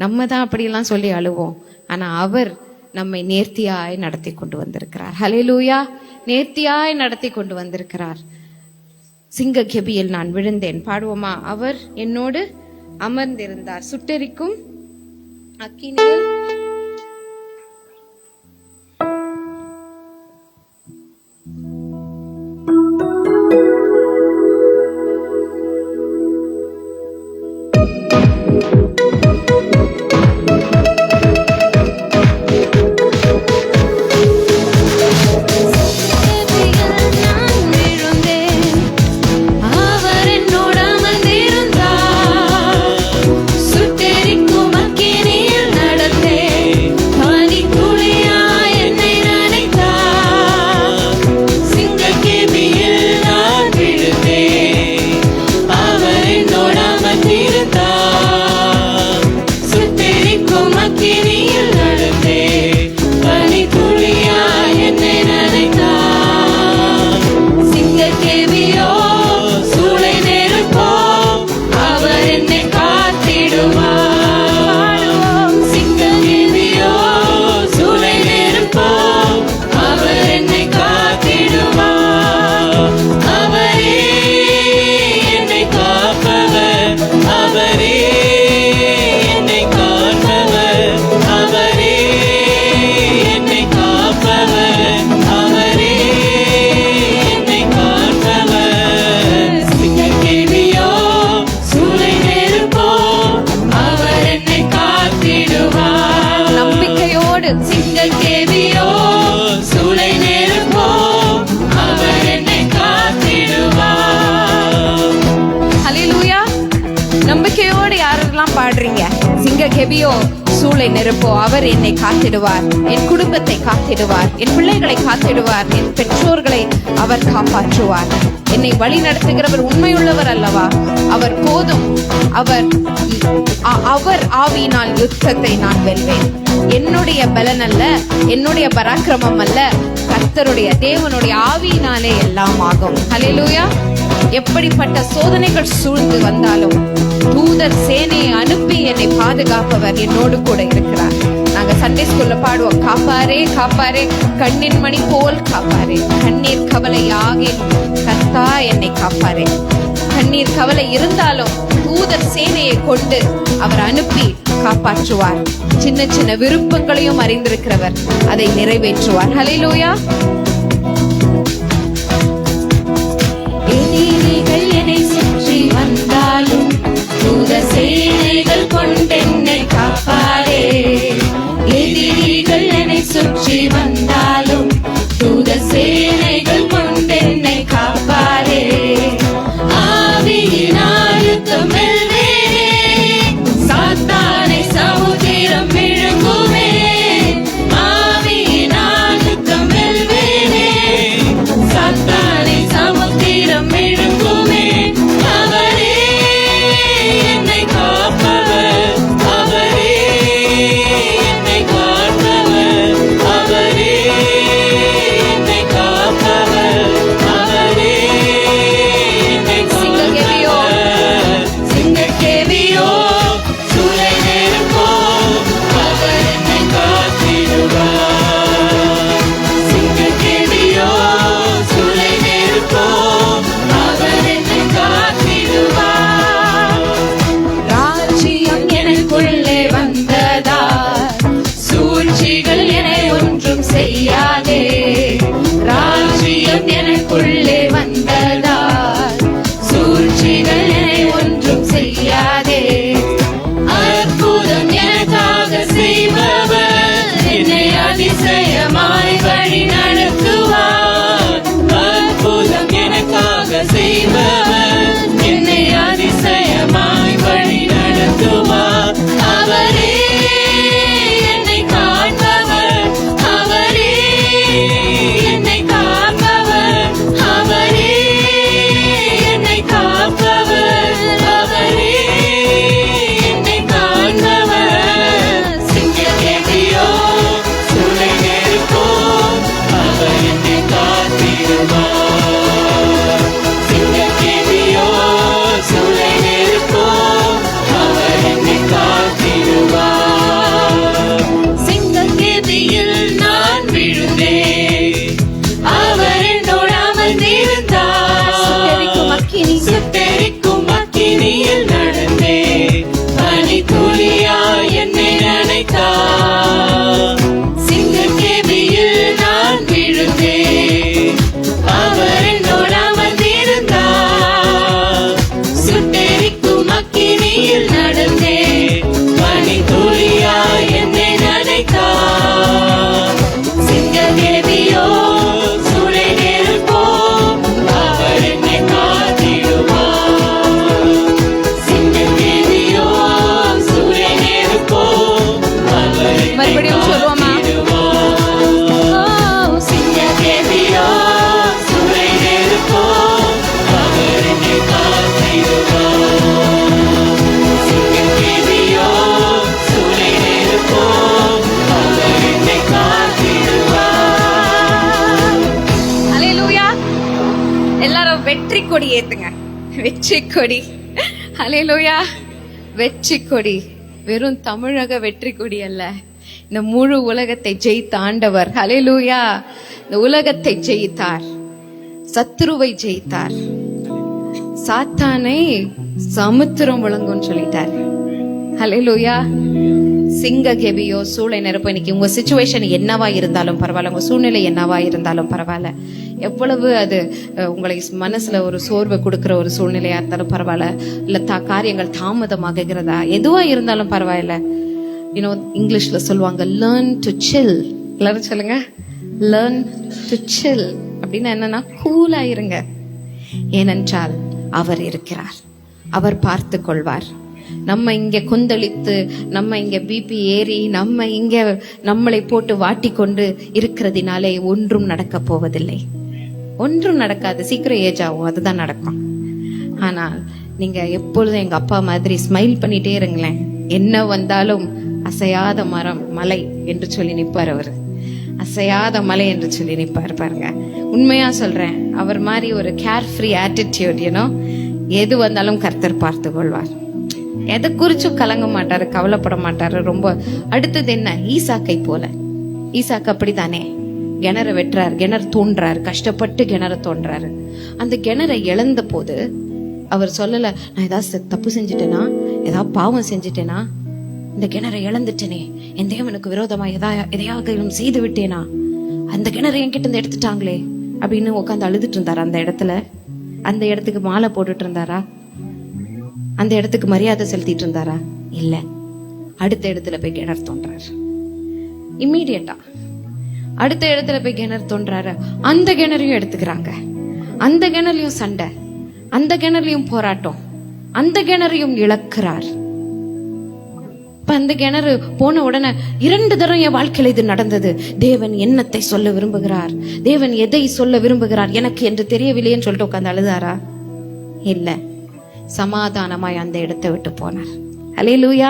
நம்ம தான் அப்படியெல்லாம் சொல்லி அழுவோம். ஆனா அவர் நம்மை நேர்த்தியாய் நடத்தி கொண்டு வந்திருக்கிறார். ஹல்லேலூயா. நேர்த்தியாய் நடத்தி கொண்டு வந்திருக்கிறார். சிங்க கெபியில் நான் விழுந்தேன் பாடுவோமா? அவர் என்னோடு அமர்ந்திருந்தார், சுட்டெரிக்கும் அக்கினியில் பாடுறீங்க. சிங்க கெபியோ சூளை நெருப்போ அவர் என்னை காத்திடுவார், என் குடும்பத்தை காத்திடுவார், என் பிள்ளைகளை காத்திடுவார், என் பெற்றோர்களை அவர் காப்பாற்றுவார். என்னை வழி நடத்துகிறவர் உண்மையுள்ளவர் அல்லவா? அவர் போதும். அவர் ஆவியினால் யுத்தத்தை நான் வெல்வேன். என்னுடைய பலன் அல்ல, என்னுடைய பராக்கிரமம் அல்ல, கர்த்தருடைய தேவனுடைய ஆவியினாலே எல்லாம் ஆகும். ஹல்லேலூயா. எப்படிப்பட்ட சோதனைகள் சூழ்ந்து வந்தாலும் தூதர் சேனையை அனுப்பி என்னை பாதுகாப்பவர் என்னோடு கூட இருக்கிறார். நாங்க சண்டே ஸ்கூல்ல பாடுவோம், காப்பாரே காப்பாரே கண்ணின் மணி போல் காப்பாரே, கண்ணீர் கவலை ஆகின் கர்த்தா என்னை காப்பாரே. கண்ணீர் கவலை இருந்தாலும் தூதர் சேனையை கொண்டு அவர் அனுப்பி காப்பாற்றுவார். சின்ன சின்ன விருப்பங்களையும் அறிந்திருக்கிறவர் அதை நிறைவேற்றுவார். ஹல்லேலூயா. எதிரிகள் என்னை சுற்றி வந்தாலும் தூதர் சேனைகள் கொண்டென்னை காப்பாரே. எதிரிகள் என்னை சுற்றி வந்தாலும் தூதர் சேனைகள் கொண்டென்னை காப்பாரே. ஆவியினால் யுத்தம் வெல்வேனே, சாத்தானை சமுத்திரம் விழுங்குவே. ஆவியினால் யுத்தம் வெல்வேனே, ஏத்துங்க. வெற்றி கொடி. ஹல்லேலூயா. வெற்றி கொடி வெறும் தமிழக வெற்றி கொடி அல்ல, இந்த முழு உலகத்தை ஜெயித்த ஆண்டவர். ஹல்லேலூயா. இந்த உலகத்தை ஜெயித்தார், சத்துருவை ஜெயித்தார், சாத்தானை சமுத்திரம் விளங்கும்னு சொல்லிட்டார். ஹல்லேலூயா. சிங்க கெபியோ சூளை நெருப்பு. இன்னைக்கு உங்க சிச்சுவேஷன் என்னவா இருந்தாலும் பரவாயில்ல, உங்க சூழ்நிலை என்னவா இருந்தாலும் பரவாயில்ல, எவ்வளவு அது உங்களை மனசுல ஒரு சோர்வை கொடுக்கிற ஒரு சூழ்நிலையா இருந்தாலும் பரவாயில்ல, இல்ல காரியங்கள் தாமதமாகிறதா, எதுவா இருந்தாலும் பரவாயில்ல. இங்கிலீஷ்ல சொல்லுவாங்க லேர்ன் டு சில். எல்லாரும் சொல்லுங்க, லேர்ன் டு சில். அப்படின்னா என்னன்னா, கூலா இருங்க. ஏனென்றால் அவர் இருக்கிறார், அவர் பார்த்து கொள்வார். நம்ம இங்க கொந்தளித்து, நம்ம இங்க பிபி ஏறி, நம்ம இங்க நம்மளை போட்டு வாட்டி கொண்டு இருக்கிறதுனாலே ஒன்றும் நடக்க போவதில்லை. ஒன்றும் நடக்காது, சீக்கிரம் ஏஜ் ஆகும், அதுதான் நடக்கும். ஆனால் நீங்க எப்பொழுதும் எங்க அப்பா மாதிரி ஸ்மைல் பண்ணிட்டே இருங்களேன். என்ன வந்தாலும் அசையாத மரம் மலை என்று சொல்லி நிற்பார் அவரு. அசையாத மலை என்று சொல்லி நிற்பார். பாருங்க, உண்மையா சொல்றேன், அவர் மாதிரி ஒரு கேர் ஃப்ரீ ஆட்டிடியூட், எது வந்தாலும் கர்த்தர் பார்த்து கொள்வார். எதை குறிச்சும் கலங்க மாட்டாரு, கவலைப்பட மாட்டாரு. ரொம்ப அடுத்தது என்ன, ஈசாக்கை போல. ஈசாக்கு அப்படித்தானே, கிணறு வெட்டுறாரு, கிணறு தோன்றாரு, கஷ்டப்பட்டு கிணறு தோன்றாரு. அந்த கிணறை இழந்த போது அவர் சொல்லல, நான் ஏதாவது தப்பு செஞ்சுட்டேனா, ஏதாவது பாவம் செஞ்சுட்டேனா, இந்த கிணறை இழந்துட்டேனே, என் தேவனுக்கு விரோதமா எதையாவது செய்து விட்டேனா, அந்த கிணறு என்கிட்ட இருந்து எடுத்துட்டாங்களே அப்படின்னு உட்காந்து அழுதுட்டு இருந்தாரா? அந்த இடத்துல, அந்த இடத்துக்கு மாலை போட்டுட்டு இருந்தாரா? அந்த இடத்துக்கு மரியாதை செலுத்திட்டு இருந்தாரா? இல்ல. அடுத்த இடத்துல போய் கிணறு தோன்றாரு. இம்மீடியட்டா அடுத்த இடத்துல போய் கிணறு தோன்றாரு. அந்த கிணறையும் எடுத்துக்கிறாங்க, அந்த கிணறுலயும் சண்டை, அந்த கிணறுலயும் போராட்டம், அந்த கிணறையும் இழக்கிறார். அந்த கிணறு போன உடனே 2 தரம் என் வாழ்க்கையில இது நடந்தது. தேவன் என்னத்தை சொல்ல விரும்புகிறார், தேவன் எதை சொல்ல விரும்புகிறார் எனக்கு என்று தெரியவில்லையேன்னு சொல்லிட்டு உட்காந்து அழுதாரா? இல்ல. சமாதானமாய் அந்த இடத்தை விட்டு போனார். ஹல்லேலூயா.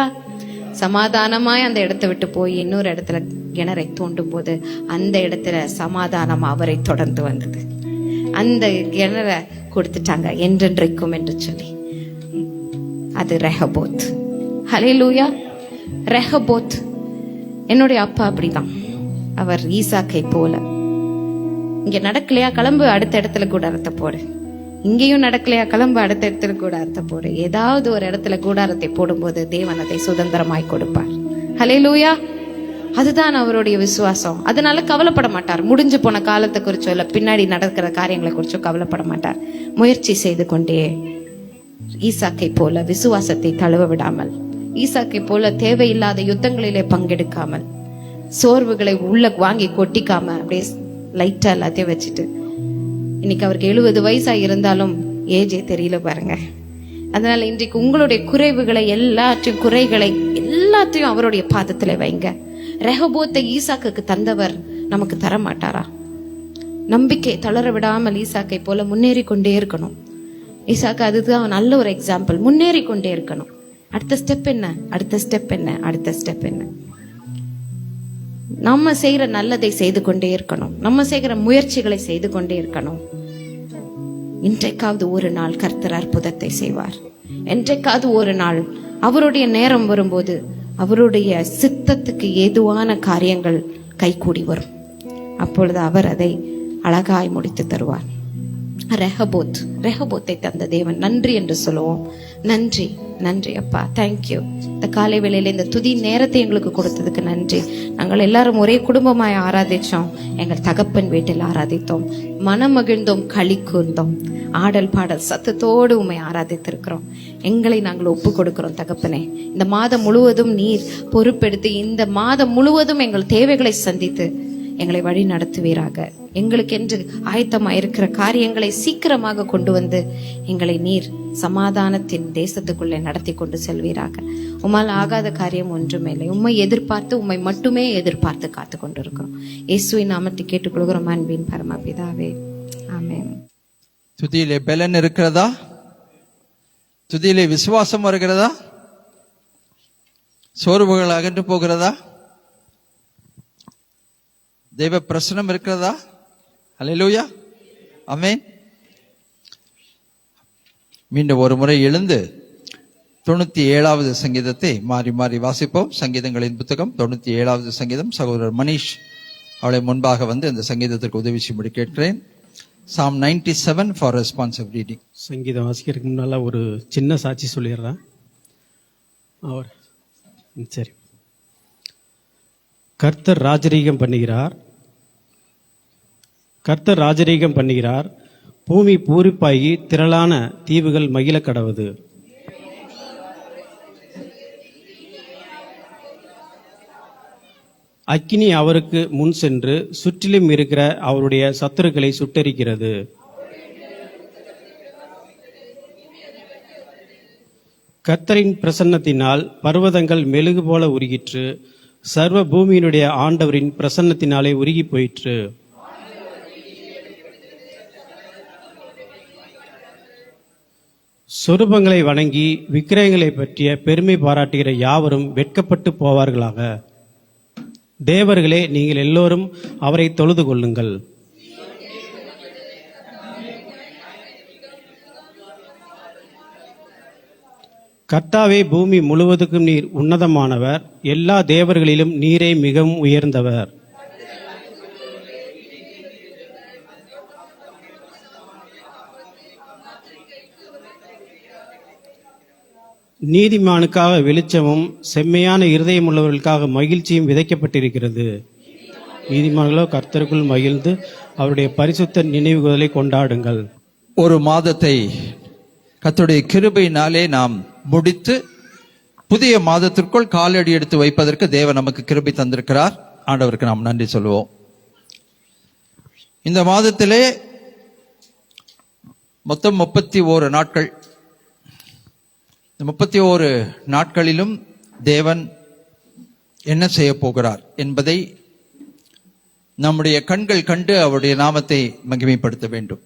சமாதானமாய் அந்த இடத்தை விட்டு போய் இன்னொரு இடத்துல கிணறை தோண்டும் போது அந்த இடத்துல சமாதானம் அவரை தொடர்ந்து வந்தது. அந்த கிணற கொடுத்துட்டாங்க என்றென்றைக்கும் என்று சொல்லி. அது ரெஹபோத். ஹல்லேலூயா. ரெஹபோத். என்னுடைய அப்பா அப்படிதான், அவர் ஈசாக்கை போல. இங்க நடக்கலையா, கிளம்பு அடுத்த இடத்துல கூடாரத்தை போடு. இங்கேயும் நடக்கலையா, கிளம்பு அடுத்த இடத்துல கூடாரத்தை போடு. ஏதாவது ஒரு இடத்துல கூடாரத்தை போடும்போது தேவன் அதை சுதந்திரமாய் கொடுப்பார். ஹல்லேலூயா. அதுதான் அவருடைய விசுவாசம். அதனால கவலைப்பட மாட்டார். முடிஞ்சு போன காலத்தை குறிச்சோ இல்ல பின்னாடி நடக்கிற காரியங்களை குறிச்சோ கவலைப்பட மாட்டார். முயற்சி செய்து கொண்டே, ஈசாக்கை போல விசுவாசத்தை தழுவ விடாமல், ஈசாக்கை போல தேவையில்லாத யுத்தங்களிலே பங்கெடுக்காமல், சோர்வுகளை உள்ள வாங்கி கொட்டிக்காம அப்படியே லைட்டா எல்லாத்தையும் வச்சுட்டு, இன்னைக்கு அவருக்கு 70 வயசா இருந்தாலும் ஏஜே தெரியல பாருங்க. அதனால இன்றைக்கு உங்களுடைய குறைவுகளை எல்லாத்தையும் அவருடைய பாதத்துல வைங்க. ரெஹபோத்தை ஈசாக்குக்கு தந்தவர் நமக்கு தர மாட்டாரா? நம்பிக்கை தளர விடாமல் ஈசாக்கை போல முன்னேறி கொண்டே இருக்கணும். ஈசாக்கு அதுதான் நல்ல ஒரு எக்ஸாம்பிள். முன்னேறி கொண்டே இருக்கணும். அடுத்த ஸ்டெப் என்ன, அடுத்த ஸ்டெப் என்ன, அடுத்த ஸ்டெப் என்ன. நம்ம செய்யற நல்லதை செய்து கொண்டே இருக்கணும். நம்ம செய்கிற முயற்சிகளை செய்து கொண்டே இருக்கணும். இன்றைக்காவது ஒரு நாள் கர்த்தர் அற்புதத்தை செய்வார். என்றைக்காவது ஒரு நாள் அவருடைய நேரம் வரும்போது அவருடைய சித்தத்துக்கு ஏதுவான காரியங்கள் கைகூடி வரும். அப்பொழுது அவர் அதை அழகாய் முடித்து தருவார். ரெஹபோத்தை தந்த தேவன் நன்றி என்று சொல்லுவோம். நன்றி, நன்றி அப்பா, தேங்க்யூ. இந்த காலை வேளையில இந்த துதி நேரத்தை எங்களுக்கு கொடுத்ததுக்கு நன்றி. நாங்கள் எல்லாரும் ஒரே குடும்பமாய் ஆராதிச்சோம். எங்கள் தகப்பன் வீட்டில் ஆராதித்தோம், மனம் மகிழ்ந்தோம், களி கூர்ந்தோம், ஆடல் பாடல் சத்தத்தோடு உண்மை ஆராதித்திருக்கிறோம். எங்களை நாங்கள் ஒப்பு கொடுக்கிறோம் தகப்பனே. இந்த மாதம் முழுவதும் நீர் பொறுப்பெடுத்து இந்த மாதம் முழுவதும் எங்கள் தேவைகளை சந்தித்து எங்களை வழி நடத்துவீராக. எங்களுக்கு என்று ஆயத்தமாயிருக்கிற காரியங்களை சீக்கிரமாக கொண்டு வந்து எங்களை நீர் சமாதானத்தின் தேசத்துக்குள்ளே நடத்தி கொண்டு செல்வீராக. உம்மால் ஆகாத காரியம் ஒன்றுமே இல்லை. உம்மை எதிர்பார்த்து, உம்மை மட்டுமே எதிர்பார்த்து காத்து கொண்டிருக்கிறோம். இயேசுவின் நாமத்தை கேட்டுக்கொள்கிறோம் அன்பின் பரமபிதாவே, ஆமென். துதியிலே பலன் இருக்கிறதா? துதியிலே விசுவாசம் வருகிறதா? சோர்வுகள் அகன்று போகிறதா? தேவ பிரசனம் இருக்கிறதா? ஹல்லேலூயா, ஆமென். மீண்டும் ஒரு முறை எழுந்து 97வது சங்கீதத்தை மாறி மாறி வாசிப்போம். சங்கீதங்களின் புத்தகம் 97வது சங்கீதம். சகோதரர் மனிஷ் அவளை முன்பாக வந்து அந்த சங்கீதத்திற்கு உதவி செய்யும்படி கேட்கிறேன். Psalm 97 for responsive reading. சங்கீதம் வாசிக்கிறதுக்கு முன்னால் ஒரு சின்ன சாட்சி சொல்லிடுறேன். சரி. கர்த்தர் ராஜரீகம் பண்ணுகிறார். பூமி பூரிப்பாகி திரளான தீவுகள் மகிழ கடவது. அக்கினி அவருக்கு முன் சென்று சுற்றிலும் இருக்கிற அவருடைய சத்துருக்களை சுட்டெரிக்கிறது. கர்த்தரின் பிரசன்னத்தினால் பர்வதங்கள் மெழுகு போல உருகிற்று. சர்வ பூமியினுடைய ஆண்டவரின் பிரசன்னத்தினாலே உருகி போயிற்று. சொரூபங்களை வணங்கி விக்கிரகங்களை பற்றிய பெருமை பாராட்டுகிற யாவரும் வெட்கப்பட்டு போவார்களாக. தேவர்களே, நீங்கள் எல்லோரும் அவரை தொழுது கொள்ளுங்கள். கர்த்தாவே, பூமி முழுவதுக்கும் நீர் உன்னதமானவர். எல்லா தேவர்களிலும் நீரே மிகவும் உயர்ந்தவர். நீதிமானுக்காக வெளிச்சமும் செம்மையான இருதயம் உள்ளவர்களுக்காக மகிழ்ச்சியும் விதைக்கப்பட்டிருக்கிறது. நீதிமான்களோ கர்த்தருக்குள் மகிழ்ந்து அவருடைய பரிசுத்த நினைவுகளை கொண்டாடுங்கள். ஒரு மாதத்தை கர்த்தருடைய கிருபையினாலே நாம் முடித்து புதிய மாதத்திற்குள் காலடி எடுத்து வைப்பதற்கு தேவன் நமக்கு கிருபை தந்திருக்கிறார். ஆண்டவருக்கு நாம் நன்றி சொல்லுவோம். இந்த மாதத்திலே மொத்தம் 31 நாட்கள். இந்த 31 நாட்களிலும் தேவன் என்ன செய்ய போகிறார் என்பதை நம்முடைய கண்கள் கண்டு அவருடைய நாமத்தை மகிமைப்படுத்த வேண்டும்.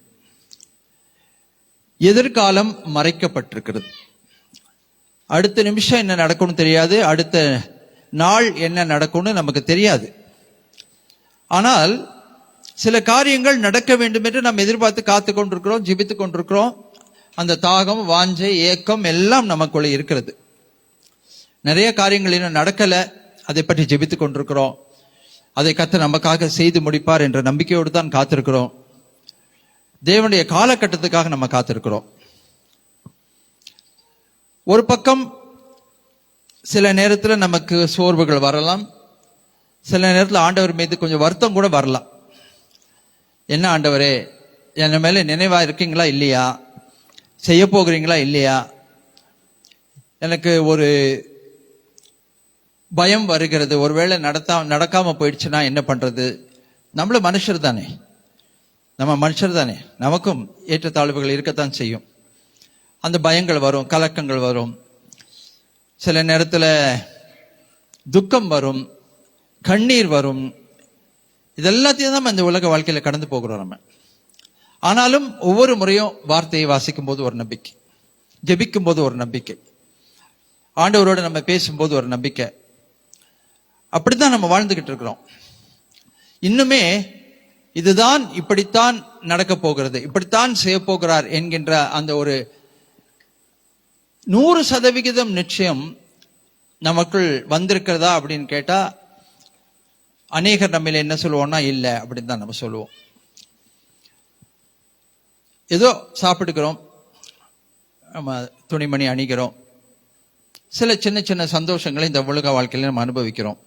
எதிர்காலம் மறைக்கப்பட்டிருக்கிறது. அடுத்த நிமிஷம் என்ன நடக்கும்னு தெரியாது. அடுத்த நாள் என்ன நடக்கும்னு நமக்கு தெரியாது. ஆனால் சில காரியங்கள் நடக்க வேண்டும் என்று நாம் எதிர்பார்த்து காத்து கொண்டிருக்கிறோம், ஜெபித்து கொண்டிருக்கிறோம். அந்த தாகம், வாஞ்சை, ஏக்கம் எல்லாம் நமக்குள்ள இருக்கிறது. நிறைய காரியங்கள் இன்னும் நடக்கல, அதை பற்றி ஜெபித்து கொண்டிருக்கிறோம். அதை கர்த்தர் நமக்காக செய்து முடிப்பார் என்ற நம்பிக்கையோடு தான் காத்திருக்கிறோம். தேவனுடைய காலகட்டத்துக்காக நம்ம காத்திருக்கிறோம். ஒரு பக்கம் சில நேரத்தில் நமக்கு சோர்வுகள் வரலாம். சில நேரத்தில் ஆண்டவர் மீது கொஞ்சம் வருத்தம் கூட வரலாம். என்ன ஆண்டவரே, என் மேல நினைவா இருக்கீங்களா இல்லையா, செய்ய போகிறீங்களா இல்லையா, எனக்கு ஒரு பயம் வருகிறது, ஒருவேளை நடக்காம போயிடுச்சுன்னா என்ன பண்றது. நம்மளும் மனுஷர் தானே, நம்ம மனுஷர் தானே, நமக்கும் ஏற்றத்தாழ்வுகள் இருக்கத்தான் செய்யும். அந்த பயங்கள் வரும், கலக்கங்கள் வரும், சில நேரத்தில் துக்கம் வரும், கண்ணீர் வரும். இதெல்லாத்தையும் தான் இந்த உலக வாழ்க்கையில கடந்து போகிறோம் நம்ம. ஆனாலும் ஒவ்வொரு முறையும் வார்த்தையை வாசிக்கும் போது ஒரு நம்பிக்கை, ஜெபிக்கும் போது ஒரு நம்பிக்கை, ஆண்டவரோட நம்ம பேசும்போது ஒரு நம்பிக்கை. அப்படித்தான் நம்ம வாழ்ந்துகிட்டு இருக்கிறோம். இன்னுமே இதுதான், இப்படித்தான் நடக்க போகிறது, இப்படித்தான் செய்ய போகிறார் என்கின்ற அந்த ஒரு 100% நிச்சயம் நமக்குள் வந்திருக்கிறதா அப்படின்னு கேட்டா, அநேகர் நம்ம என்ன சொல்லுவோம்னா இல்லை அப்படின்னு தான் நம்ம சொல்லுவோம். ஏதோ சாப்பிட்டுக்கிறோம், நம்ம துணிமணி அணிகிறோம், சில சின்ன சின்ன சந்தோஷங்களை இந்த உலக வாழ்க்கையில நம்ம அனுபவிக்கிறோம்.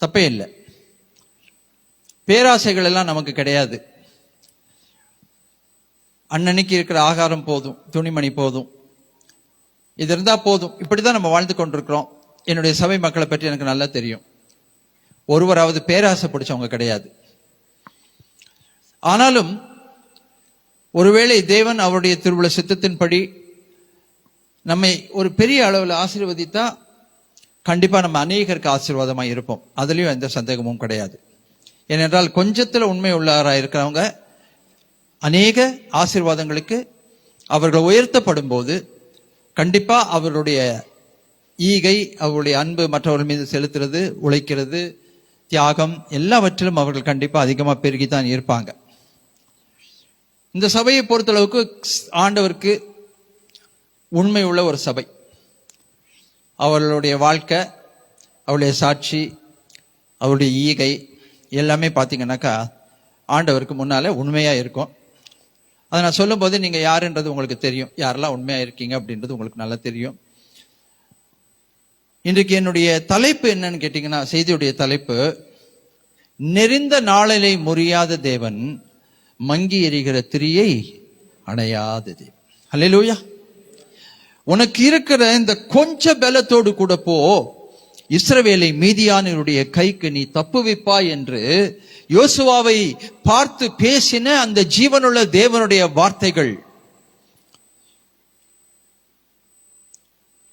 தப்பே இல்லை. பேராசைகள் எல்லாம் நமக்கு கிடையாது. அன்னன்னைக்கு இருக்கிற ஆகாரம் போதும், துணிமணி போதும், இது இருந்தா போதும். இப்படிதான் நம்ம வாழ்ந்து கொண்டிருக்கிறோம். என்னுடைய சபை மக்களை பற்றி எனக்கு நல்லா தெரியும். ஒருவராவது பேராசை பிடிச்சவங்க கிடையாது. ஆனாலும் ஒருவேளை தேவன் அவருடைய திருவுள சித்தத்தின்படி நம்மை ஒரு பெரிய அளவில் ஆசீர்வதித்தா கண்டிப்பா நம்ம அநேகருக்கு ஆசீர்வாதமாக இருப்போம். அதுலயும் எந்த சந்தேகமும் கிடையாது. ஏனென்றால் கொஞ்சத்துல உண்மை உள்ளவராக இருக்கிறவங்க அநேக ஆசீர்வாதங்களுக்கு அவர்கள் உயர்த்தப்படும் போது கண்டிப்பா அவருடைய ஈகை, அவருடைய அன்பு மற்றவர்கள் மீது செலுத்துறது, உழைக்கிறது, தியாகம் எல்லாவற்றிலும் அவர்கள் கண்டிப்பா அதிகமா பெருகித்தான் இருப்பாங்க. இந்த சபையை பொறுத்தளவுக்கு ஆண்டவருக்கு உண்மை உள்ள ஒரு சபை. அவர்களுடைய வாழ்க்கை, அவருடைய சாட்சி, அவருடைய ஈகை எல்லாமே பார்த்தீங்கன்னாக்கா ஆண்டவருக்கு முன்னாலே உண்மையா இருக்கும். அதை நான் சொல்லும் போது நீங்க யாருன்றது உங்களுக்கு தெரியும், யாரெல்லாம் உண்மையா இருக்கீங்க அப்படின்றது உங்களுக்கு நல்லா தெரியும். இன்றைக்கு என்னுடைய தலைப்பு என்னன்னு கேட்டீங்கன்னா, செய்தியுடைய தலைப்பு நெறிந்த நாளிலே முறியாத தேவன், மங்கி எரிகிற திரியை அணையாத தேவன். அல்லேலூயா. உனக்கு இருக்கிற இந்த கொஞ்ச பலத்தோடு கூட போ, இஸ்ரவேலை மீதியானவருடைய கைக்கு நீ தப்புவிப்பாய் என்று யோசுவாவை பார்த்து பேசின அந்த ஜீவனுள்ள தேவனுடைய வார்த்தைகள்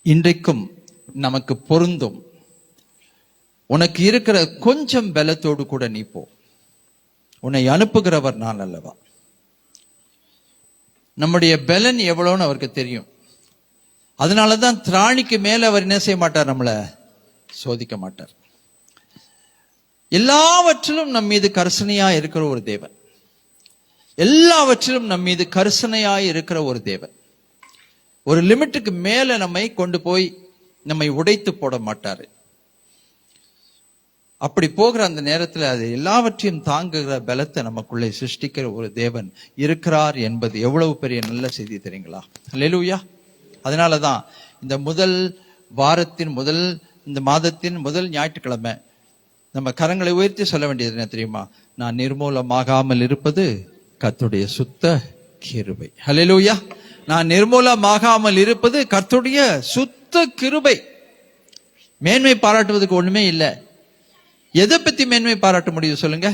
இன்றைக்கும் நமக்கு பொருந்தும். உனக்கு இருக்கிற கொஞ்சம் பலத்தோடு கூட நீ போ, உன்னை அனுப்புகிறவர் நான் அல்லவா. நம்முடைய பலன் எவ்வளவுன்னு அவருக்கு தெரியும். அதனாலதான் திராணிக்கு மேல அவர் என்ன செய்ய மாட்டார், நம்மளை சோதிக்க மாட்டார். எல்லாவற்றிலும் நம் மீது கரிசனையா இருக்கிற ஒரு தேவன், எல்லாவற்றிலும் நம் மீது கரிசனையா இருக்கிற ஒரு தேவன். ஒரு லிமிட்டுக்கு மேல நம்மை கொண்டு போய் நம்மை உடைத்து போட மாட்டாரு. அப்படி போகிற அந்த நேரத்தில் அது எல்லாவற்றையும் தாங்குகிற பலத்தை நமக்குள்ளே சிருஷ்டிக்கிற ஒரு தேவன் இருக்கிறார் என்பது எவ்வளவு பெரிய நல்ல செய்தி தெரியுங்களா? அல்லேலூயா. அதனாலதான் இந்த முதல் வாரத்தின் இந்த மாதத்தின் முதல் ஞாயிற்றுக்கிழமை நம்ம கரங்களை உயர்த்தி சொல்ல வேண்டியது என்ன தெரியுமா? நான் நிர்மூலமாகாமல் இருப்பது கர்த்தருடைய சுத்த கிருபை. அல்லேலூயா. நான் நிர்மூலமாகாமல் இருப்பது கர்த்தருடைய சுத்த கிருபை. மேன்மை பாராட்டுவதற்கு ஒண்ணுமே இல்லை. எதை பத்தி மேன்மை பாராட்ட முடியும் சொல்லுங்க?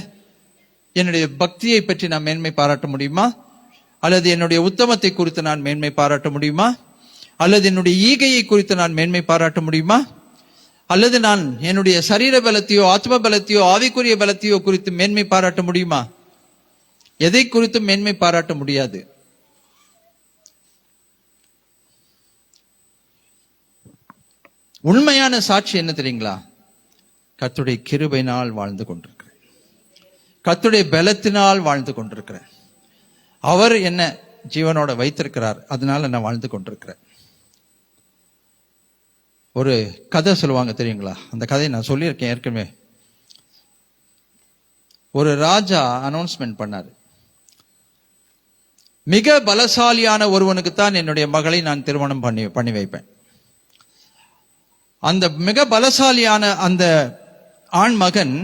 என்னுடைய பக்தியை பற்றி நான் மேன்மை பாராட்ட முடியுமா? அல்லது என்னுடைய உத்தமத்தை குறித்து நான் மேன்மை பாராட்ட முடியுமா? அல்லது என்னுடைய ஈகையை குறித்து நான் மேன்மை பாராட்ட முடியுமா? அல்லது நான் என்னுடைய சரீர பலத்தையோ ஆத்ம பலத்தையோ ஆவிக்குரிய பலத்தையோ குறித்து மேன்மை பாராட்ட முடியுமா? எதை குறித்தும் மேன்மை பாராட்ட முடியாது. உண்மையான சாட்சி என்ன தெரியுங்களா? கர்த்தருடைய கிருபையினால் வாழ்ந்து கொண்டிருக்கிறேன், கர்த்தருடைய பலத்தினால் வாழ்ந்து கொண்டிருக்கிறேன். அவர் என்ன ஜீவனோட வைத்திருக்கிறார், அதனால நான் வாழ்ந்து கொண்டிருக்கிறேன். ஒரு கதை சொல்லுவாங்க தெரியுங்களா? அந்த கதையை நான் சொல்லியிருக்கேன் ஏற்கனவே. ஒரு ராஜா அனௌன்ஸ்மெண்ட் பண்ணாரு, மிக பலசாலியான ஒருவனுக்கு தான் என்னுடைய மகளை நான் திருமணம் பண்ணி வைப்பேன். அந்த மிக பலசாலியான அந்த ஆண் மகன்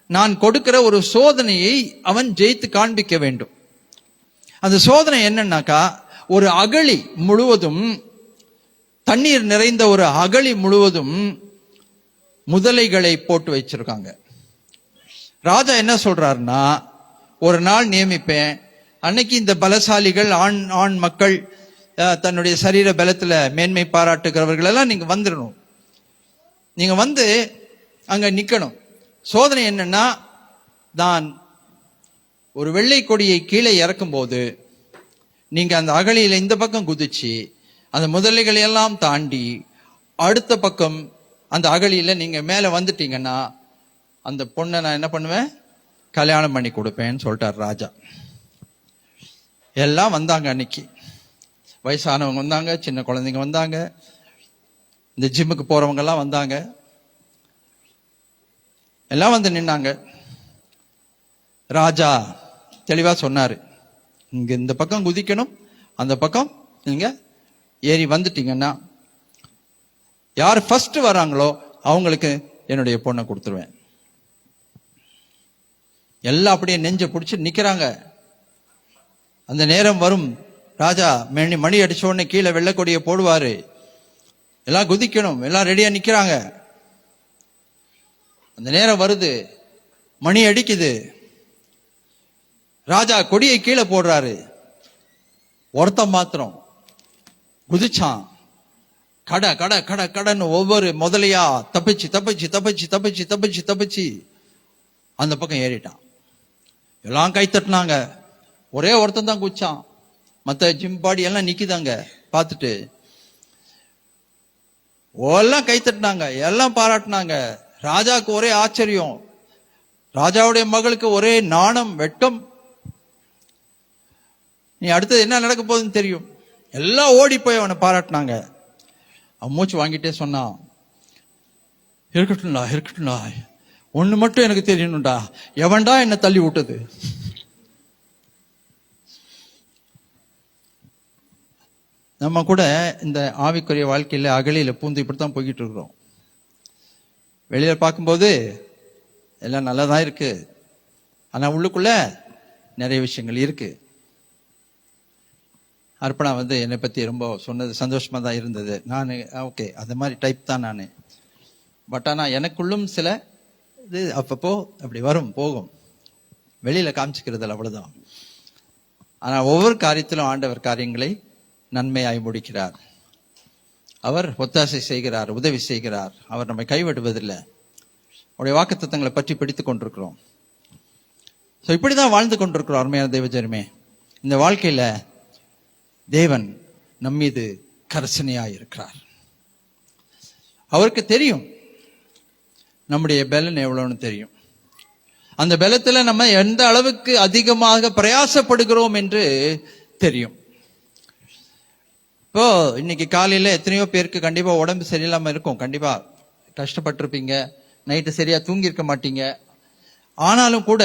நான் கொடுக்கிற ஒரு சோதனையை அவன் ஜெயித்து காண்பிக்க வேண்டும். அந்த சோதனை என்னன்னாக்கா, ஒரு அகழி முழுவதும், தண்ணீர் நிறைந்த ஒரு அகழி முழுவதும் முதலைகளை போட்டு வச்சிருக்காங்க. ராஜா என்ன சொல்றாருன்னா, ஒரு நாள் நியமிப்பேன், அன்னைக்கு இந்த பலசாலிகள் ஆண் மக்கள் தன்னுடைய சரீர பலத்துல மேன்மை பாராட்டுகிறவர்கள் எல்லாம் நீங்க வந்துடணும், நீங்க வந்து அங்க நிக்கணும். சோதனை என்னன்னா, நான் ஒரு வெள்ளை கொடியை கீழே இறக்கும் போது நீங்க அந்த அகழியில இந்த பக்கம் குதிச்சு அந்த முதலைகளை எல்லாம் தாண்டி அடுத்த பக்கம் அந்த அகழியில நீங்க மேல வந்துட்டீங்கன்னா அந்த பொண்ணை நான் என்ன பண்ணுவேன், கல்யாணம் பண்ணி கொடுப்பேன்னு சொல்லிட்டார் ராஜா. எல்லாம் வந்தாங்க. அன்னைக்கு வயசானவங்க வந்தாங்க, சின்ன குழந்தைங்க வந்தாங்க, இந்த ஜிம்முக்கு போறவங்க எல்லாம் வந்தாங்க, எல்லாம் வந்து நின்னாங்க. ராஜா தெளிவா சொன்னாரு, இங்க இந்த பக்கம் குதிக்கணும், அந்த பக்கம் நீங்க ஏறி வந்துட்டீங்கன்னா யார் ஃபர்ஸ்ட் வராங்களோ அவங்களுக்கு என்னுடைய பொண்ணை கொடுத்துருவேன். எல்லாம் அப்படியே நெஞ்ச பிடிச்சி நிக்கிறாங்க. அந்த நேரம் வரும், ராஜா மணி அடிச்ச உடனே கீழே வெள்ளைக்கொடியை போடுவாரு, எல்லாம் குதிக்கணும், எல்லாம் ரெடியா நிக்கிறாங்க. அந்த நேரம் வருது, மணி அடிக்குது, ராஜா கொடியை கீழே போடுறாரு. ஒருத்தன் மாத்திரம் குதிச்சான். கடை கடை கடை கடைன்னு ஒவ்வொரு முதலையா தப்பிச்சு தப்பிச்சு தப்பிச்சு தப்பிச்சு தப்பிச்சு தப்பிச்சு அந்த பக்கம் ஏறிட்டான். எல்லாம் கை தட்டினாங்க. ஒரே ஒருத்தன் தான் குதிச்சான். மத்த ஜிம்பாடி எல்லாம் நிக்குதாங்க பார்த்துட்டு, எல்லாம் கை தட்டினாங்க, எல்லாம் பாராட்டினாங்க. ராஜாவுக்கு ஒரே ஆச்சரியம், ராஜாவுடைய மகளுக்கு ஒரே நாணம் வெட்கம். நீ அடுத்தது என்ன நடக்க போகுதுன்னு தெரியும். எல்லாம் ஓடி போய் அவனை பாராட்டினாங்க. அவன் மூச்சு வாங்கிட்டே சொன்னான், இருக்கட்டும்டா இருக்கட்டும்டா, ஒண்ணு மட்டும் எனக்கு தெரியணும்டா, எவன்டா என்ன தள்ளி விட்டது? நம்ம கூட இந்த ஆவிக்குரிய வாழ்க்கையில அகலியில பூந்து இப்படித்தான் போய்கிட்டு இருக்கிறோம். வெளியில பார்க்கும்போது எல்லாம் நல்லதான் இருக்கு, ஆனா உள்ளுக்குள்ள நிறைய விஷயங்கள் இருக்கு. அர்ப்பணா என்னை பத்தி ரொம்ப சொன்னது சந்தோஷமா தான் இருந்தது. நான் ஓகே அந்த மாதிரி டைப் தான் நான். பட் ஆனா எனக்குள்ளும் சில இது அப்பப்போ அப்படி வரும் போகும், வெளியில காமிச்சுக்கிறது அவ்வளவுதான். ஆனா ஒவ்வொரு காரியத்திலும் ஆண்டவர் காரியங்களை நன்மையாய் முடிக்கிறார். அவர் ஒத்தாசை செய்கிறார், உதவி செய்கிறார். அவர் நம்மை கைவிடுவதில்லை. அவருடைய வாக்குத்தத்தங்களை பற்றி பிடித்துக் கொண்டிருக்கிறோம். ஸோ இப்படிதான் வாழ்ந்து கொண்டிருக்கிறோம். அருமையான தேவஜனமே, இந்த வாழ்க்கையில தேவன் நம்மீது கரிசனையாய் இருக்கிறார். அவருக்கு தெரியும் நம்முடைய பலன் எவ்வளவுன்னு தெரியும். அந்த பலத்துல நம்ம எந்த அளவுக்கு அதிகமாக பிரயாசப்படுகிறோம் என்று தெரியும். இப்போ இன்னைக்கு காலையில எத்தனையோ பேருக்கு கண்டிப்பா உடம்பு சரியில்லாம இருக்கும், கண்டிப்பா கஷ்டப்பட்டிருப்பீங்க, நைட்டு சரியா தூங்கி இருக்க மாட்டீங்க. ஆனாலும் கூட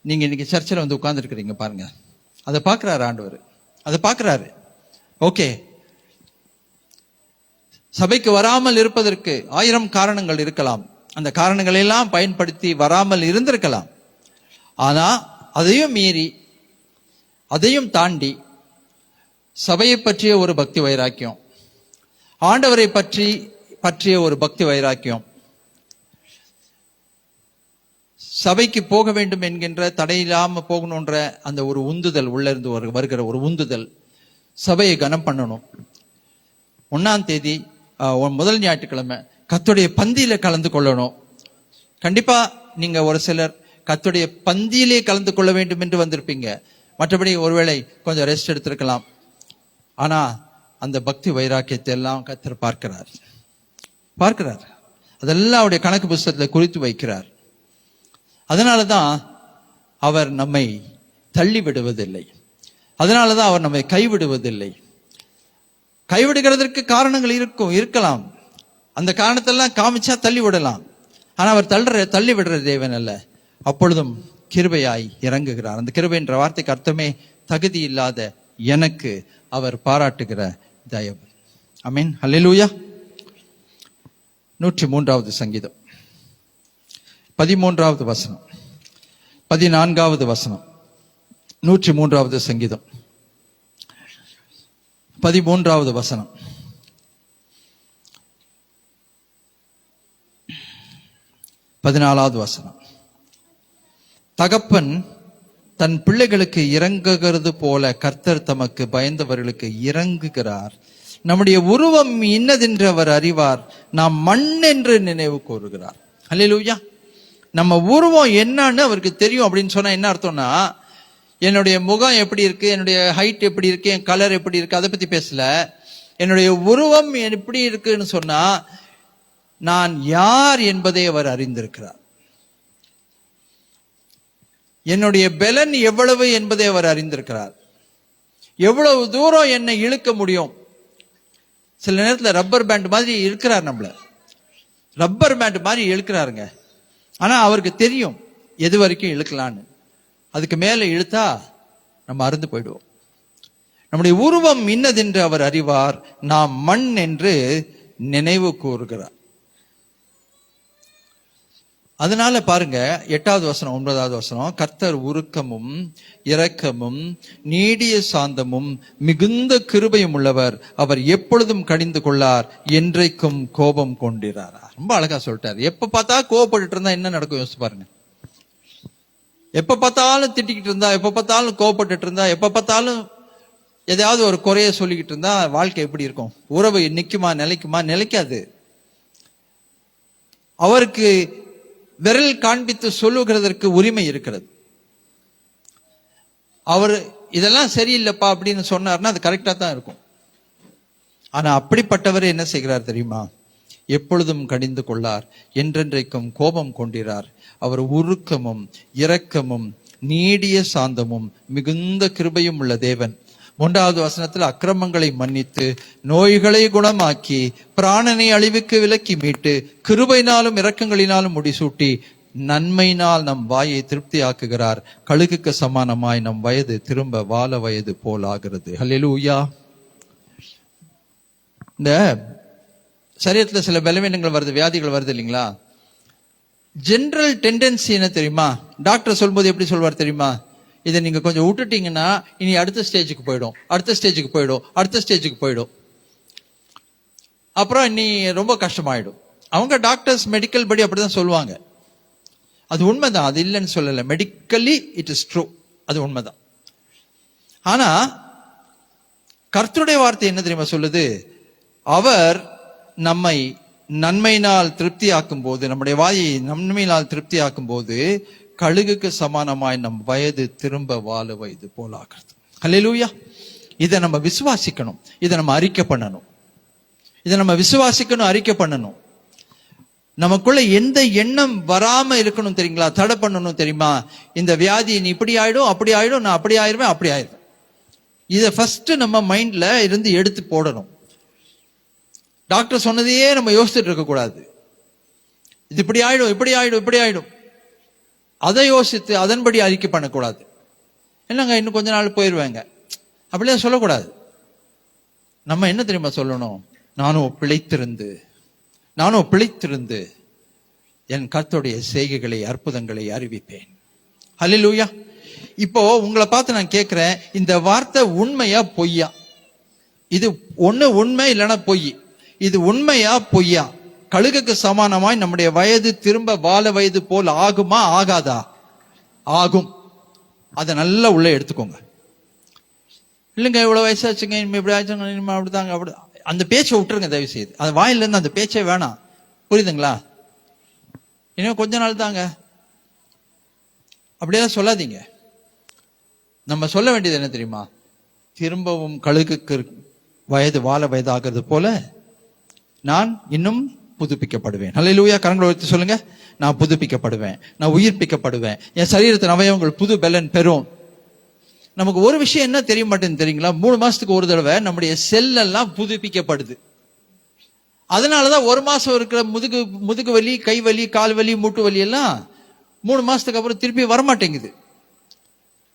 நீங்க இன்னைக்கு சர்ச்சில் உட்கார்ந்து இருக்கிறீங்க பாருங்க. அதை பார்க்கிறாரு ஆண்டவர், அதை பார்க்கிறாரு. ஓகே, சபைக்கு வராமல் இருப்பதற்கு 1000 காரணங்கள் இருக்கலாம். அந்த காரணங்களை எல்லாம் பயன்படுத்தி வராமல் இருந்திருக்கலாம். ஆனா அதையும் மீறி, அதையும் தாண்டி சபையை பற்றிய ஒரு பக்தி வைராக்கியம், ஆண்டவரை பற்றிய ஒரு பக்தி வைராக்கியம், சபைக்கு போக வேண்டும் என்கின்ற தடையில்லாம போகணுன்ற அந்த ஒரு உந்துதல், உள்ள இருந்து வருகிற ஒரு உந்துதல், சபையை கனம் பண்ணணும். 1ஆம் தேதி முதல் ஞாயிற்றுக்கிழமை கர்த்தருடைய பந்தியில கலந்து கொள்ளணும். கண்டிப்பா நீங்க ஒரு சிலர் கர்த்தருடைய பந்தியிலே கலந்து கொள்ள வேண்டும் என்று வந்திருப்பீங்க. மற்றபடி ஒருவேளை கொஞ்சம் ரெஸ்ட் எடுத்திருக்கலாம். ஆனா அந்த பக்தி வைராக்கியத்தை எல்லாம் கர்த்தர் பார்க்கிறார். அதெல்லாம் அவருடைய கணக்கு புஸ்தகத்துல குறித்து வைக்கிறார். அதனாலதான் அவர் நம்மை தள்ளி விடுவதில்லை. அதனாலதான் அவர் நம்மை கைவிடுவதில்லை. கைவிடுகிறதற்கு காரணங்கள் இருக்கலாம். அந்த காரணத்தெல்லாம் காமிச்சா தள்ளி விடலாம். ஆனா அவர் தள்ளி விடுற தேவன் அல்ல. அப்பொழுதும் கிருபையாய் இறங்குகிறார். அந்த கிருபை என்ற வார்த்தைக்கு அர்த்தமே தகுதி இல்லாத எனக்கு அவர் பாராட்டுகிற தயவு. ஆமென், அல்லேலூயா. 103வது சங்கீதம் 13வது வசனம், 14வது வசனம். 103வது சங்கீதம் 13வது வசனம். 14வது வசனம். தகப்பன் தன் பிள்ளைகளுக்கு இறங்குகிறது போல கர்த்தர் தமக்கு பயந்தவர்களுக்கு இறங்குகிறார். நம்முடைய உருவம் இன்னதென்று அவர் அறிவார், நாம் மண் என்று நினைவு கூறுகிறார். அல்லேலூயா. நம்ம உருவம் என்னன்னு அவருக்கு தெரியும். அப்படின்னு சொன்னா என்ன அர்த்தம்னா, என்னுடைய முகம் எப்படி இருக்கு, என்னுடைய ஹைட் எப்படி இருக்கு, என் கலர் எப்படி இருக்கு, அதை பத்தி பேசல. என்னுடைய உருவம் எப்படி இருக்குன்னு சொன்னா நான் யார் என்பதை அவர் அறிந்திருக்கிறார். என்னுடைய பலன் எவ்வளவு என்பதை அவர் அறிந்திருக்கிறார். எவ்வளவு தூரம் என்னை இழுக்க முடியும். சில நேரத்தில் ரப்பர் பேண்ட் மாதிரி இருக்கிறார், நம்மள ரப்பர் பேண்ட் மாதிரி இழுக்கிறாருங்க. ஆனா அவருக்கு தெரியும் எது வரைக்கும் இழுக்கலான்னு. அதுக்கு மேல இழுத்தா நம்ம அறுந்து போயிடுவோம். நம்முடைய உருவம் இன்னதென்று அவர் அறிவார், நாம் மண் என்று நினைவு கூறுகிறார். அதனால பாருங்க 8வது வசனம் 9வது வசனம். கர்த்தர் உருக்கமும் இரக்கமும் நீடிய சாந்தமும் மிகுந்த கிருபையும் உள்ளவர், அவர் எப்பொழுதும் கடிந்து கொள்ளார், என்றைக்கும் கோபம் கொண்டிறார். ரொம்ப அழகா சொல்லிட்டாரு. எப்ப பார்த்தா கோபப்பட்டு இருந்தா என்ன நடக்கும் யோசிச்சு பாருங்க. எப்ப பார்த்தாலும் திட்டிக்கிட்டு இருந்தா, எப்ப பார்த்தாலும் கோபப்பட்டு இருந்தா, எப்ப பார்த்தாலும் ஏதாவது ஒரு குறைய சொல்லிக்கிட்டு இருந்தா வாழ்க்கை எப்படி இருக்கும்? உறவு நிக்குமா, நிலைக்குமா? நிலைக்காது. அவருக்கு விரல் காண்பித்து சொல்லுகிறதற்கு உரிமை இருக்கிறது. அவர் இதெல்லாம் சரியில்லைப்பா அப்படின்னு சொன்னார்னா அது கரெக்டா தான் இருக்கும். ஆனா அப்படிப்பட்டவர் என்ன செய்கிறார் தெரியுமா? எப்பொழுதும் கடிந்து கொள்ளார், என்றென்றைக்கும் கோபம் கொண்டிறார். அவர் உருக்கமும் இரக்கமும் நீடிய சாந்தமும் மிகுந்த கிருபையும் உள்ள தேவன். 3வது வசனத்துல அக்கிரமங்களை மன்னித்து நோய்களை குணமாக்கி பிராணனை அழிவுக்கு விலக்கி மீட்டு கிருபையினாலும் இரக்கங்களினாலும் முடிசூட்டி நன்மையினால் நம் வாயை திருப்தி ஆக்குகிறார். கழுகுக்கு சமானமாய் நம் வயது திரும்ப வால வயது போல் ஆகிறது. ஹல்லேலூயா. இந்த சரீரத்துல சில பலவீனங்கள் வருது, வியாதிகள் வருது இல்லைங்களா? ஜெனரல் டெண்டன்சி என்ன தெரியுமா? டாக்டர் சொல்லும்போது எப்படி சொல்வார் தெரியுமா? இதை நீங்க கொஞ்சம் விட்டுட்டீங்கன்னா இனி அடுத்த ஸ்டேஜுக்கு போயிடும், அடுத்த ஸ்டேஜுக்கு போயிடும், அடுத்த ஸ்டேஜுக்கு போயிடும், அப்புறம் இனி ரொம்ப கஷ்டமாயிடும். அவங்க டாக்டர்ஸ் மெடிக்கல் படி அப்படிதான் சொல்லுவாங்க. அது உண்மைதான், அது இல்லைன்னு சொல்லல. மெடிக்கலி இட் இஸ் ட்ரூ, அது உண்மைதான். ஆனா கர்த்தருடைய வார்த்தை என்ன தெரியுமா சொல்லுது? அவர் நம்மை நன்மையினால் திருப்தி ஆக்கும் போது, நம்முடைய வாயை நன்மையினால் திருப்தி ஆக்கும் போது கழுகுக்கு சமானமாய் நம் வயது திரும்ப வாழ வயது போலாகிறது. ஹல்லேலூயா. இதை நம்ம விசுவாசிக்கணும், இதை நம்ம அறிக்கை பண்ணணும், இதை நம்ம விசுவாசிக்கணும், அறிக்கை பண்ணணும். நமக்குள்ள எந்த எண்ணம் வராம இருக்கணும் தெரியுங்களா? தடை பண்ணணும் தெரியுமா? இந்த வியாதி நீ இப்படி ஆயிடும், அப்படி ஆயிடும், நான் அப்படி ஆயிருவேன், அப்படி ஆயிருவேன். இதை ஃபர்ஸ்ட் நம்ம மைண்ட்ல இருந்து எடுத்து போடணும். டாக்டர் சொன்னதையே நம்ம யோசிச்சுட்டு இருக்க கூடாது. இது இப்படி ஆயிடும், இப்படி ஆயிடும், இப்படி ஆயிடும், அதை யோசித்து அதன்படி அறிக்கை பண்ணக்கூடாது. என்னங்க இன்னும் கொஞ்ச நாள் போயிடுவாங்க, அப்படியே சொல்லக்கூடாது. நம்ம என்ன தெரியுமா சொல்லணும்? நானும் பிழைத்திருந்து என் கர்த்தருடைய செய்கைகளை அற்புதங்களை அறிவிப்பேன். ஹல்லேலூயா. இப்போ உங்களை பார்த்து நான் கேட்கிறேன், இந்த வார்த்தை உண்மையா பொய்யா? இது ஒண்ணு உண்மை இல்லைன்னா பொய். இது உண்மையா பொய்யா? கழுகுக்கு சமானமாய் நம்முடைய வயது திரும்ப வாழ வயது போல் ஆகுமா ஆகாதா? ஆகும். அதை நல்லா உள்ள எடுத்துக்கோங்க. இல்லைங்க இவ்வளவு வயசாச்சுங்க, இனிமே இப்படி ஆச்சுங்க, இனிமே அப்படிதாங்க, அப்படி அந்த பேச்சை விட்டுருங்க தயவு செய்து. அது வாயில இருந்து அந்த பேச்சே வேணாம். புரியுதுங்களா? இன்னும் கொஞ்ச நாள் தாங்க, அப்படியேதான் சொல்லாதீங்க. நம்ம சொல்ல வேண்டியது என்ன தெரியுமா? திரும்பவும் கழுகுக்கு வயது வாழ வயதாகிறது போல நான் இன்னும் புதுப்பிக்கப்படுவேன். ஹல்லேலூயா. கரங்களை உயர்த்தி சொல்லுங்க. நான் புதுப்பிக்கப்படுவேன், நான் உயிர்ப்பிக்கப்படுவேன், என் சரீரத்தின் அவயவங்கள் புது பலன் பெறும். நமக்கு ஒரு விஷயம் என்ன தெரிய மாட்டேன்னு தெரியுங்களா? 3 மாசத்துக்கு ஒரு தடவை நம்முடைய செல் எல்லாம் புதுப்பிக்கப்படுது. அதனாலதான் 1 மாசம் இருக்கிற முதுகு வலி, கை வலி, கால் வலி, மூட்டு வலி எல்லாம் 3 மாசத்துக்கு அப்புறம் திருப்பி வரமாட்டேங்குது.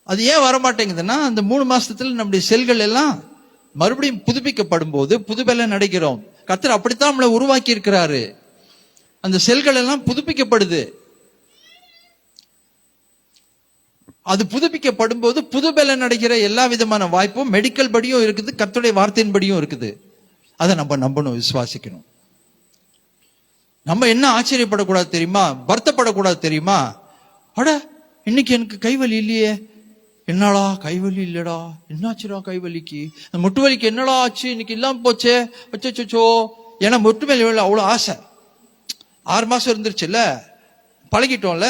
அது ஏன் வரமாட்டேங்குதுன்னா, அந்த 3 மாசத்துல நம்முடைய செல்கள் எல்லாம் மறுபடியும் புதுப்பிக்கப்படும் போது புதுபலன் அடைகிறோம். கர்த்தர் அப்படித்தான் நம்மளை உருவாக்கி இருக்கிறாரு. அந்த செல்கள் எல்லாம் புதுப்பிக்கப்படுது. அது புதுப்பிக்கப்படும் போது புதுபலன் அடைகிற எல்லா விதமான வாய்ப்பும் மெடிக்கல் படியும் இருக்குது, கர்த்தருடைய வார்த்தையின் படியும் இருக்குது. அதை நம்ம நம்பணும், விசுவாசிக்கணும். நம்ம என்ன ஆச்சரியப்படக்கூடாது தெரியுமா? வருத்தப்படக்கூடாது தெரியுமா? அட இன்னைக்கு எனக்கு கைவலி இல்லையே, என்னடா கைவலி இல்லடா, என்னாச்சுடா கைவலிக்கு, முட்டு வலிக்கு என்னடா ஆச்சு, இன்னைக்கு இல்லாம போச்சே, அச்சோ. ஏன்னா முட்டு மேல அவ்வளவு ஆசை. 6 மாசம் இருந்துருச்சுல்ல, பழகிட்டோம்ல,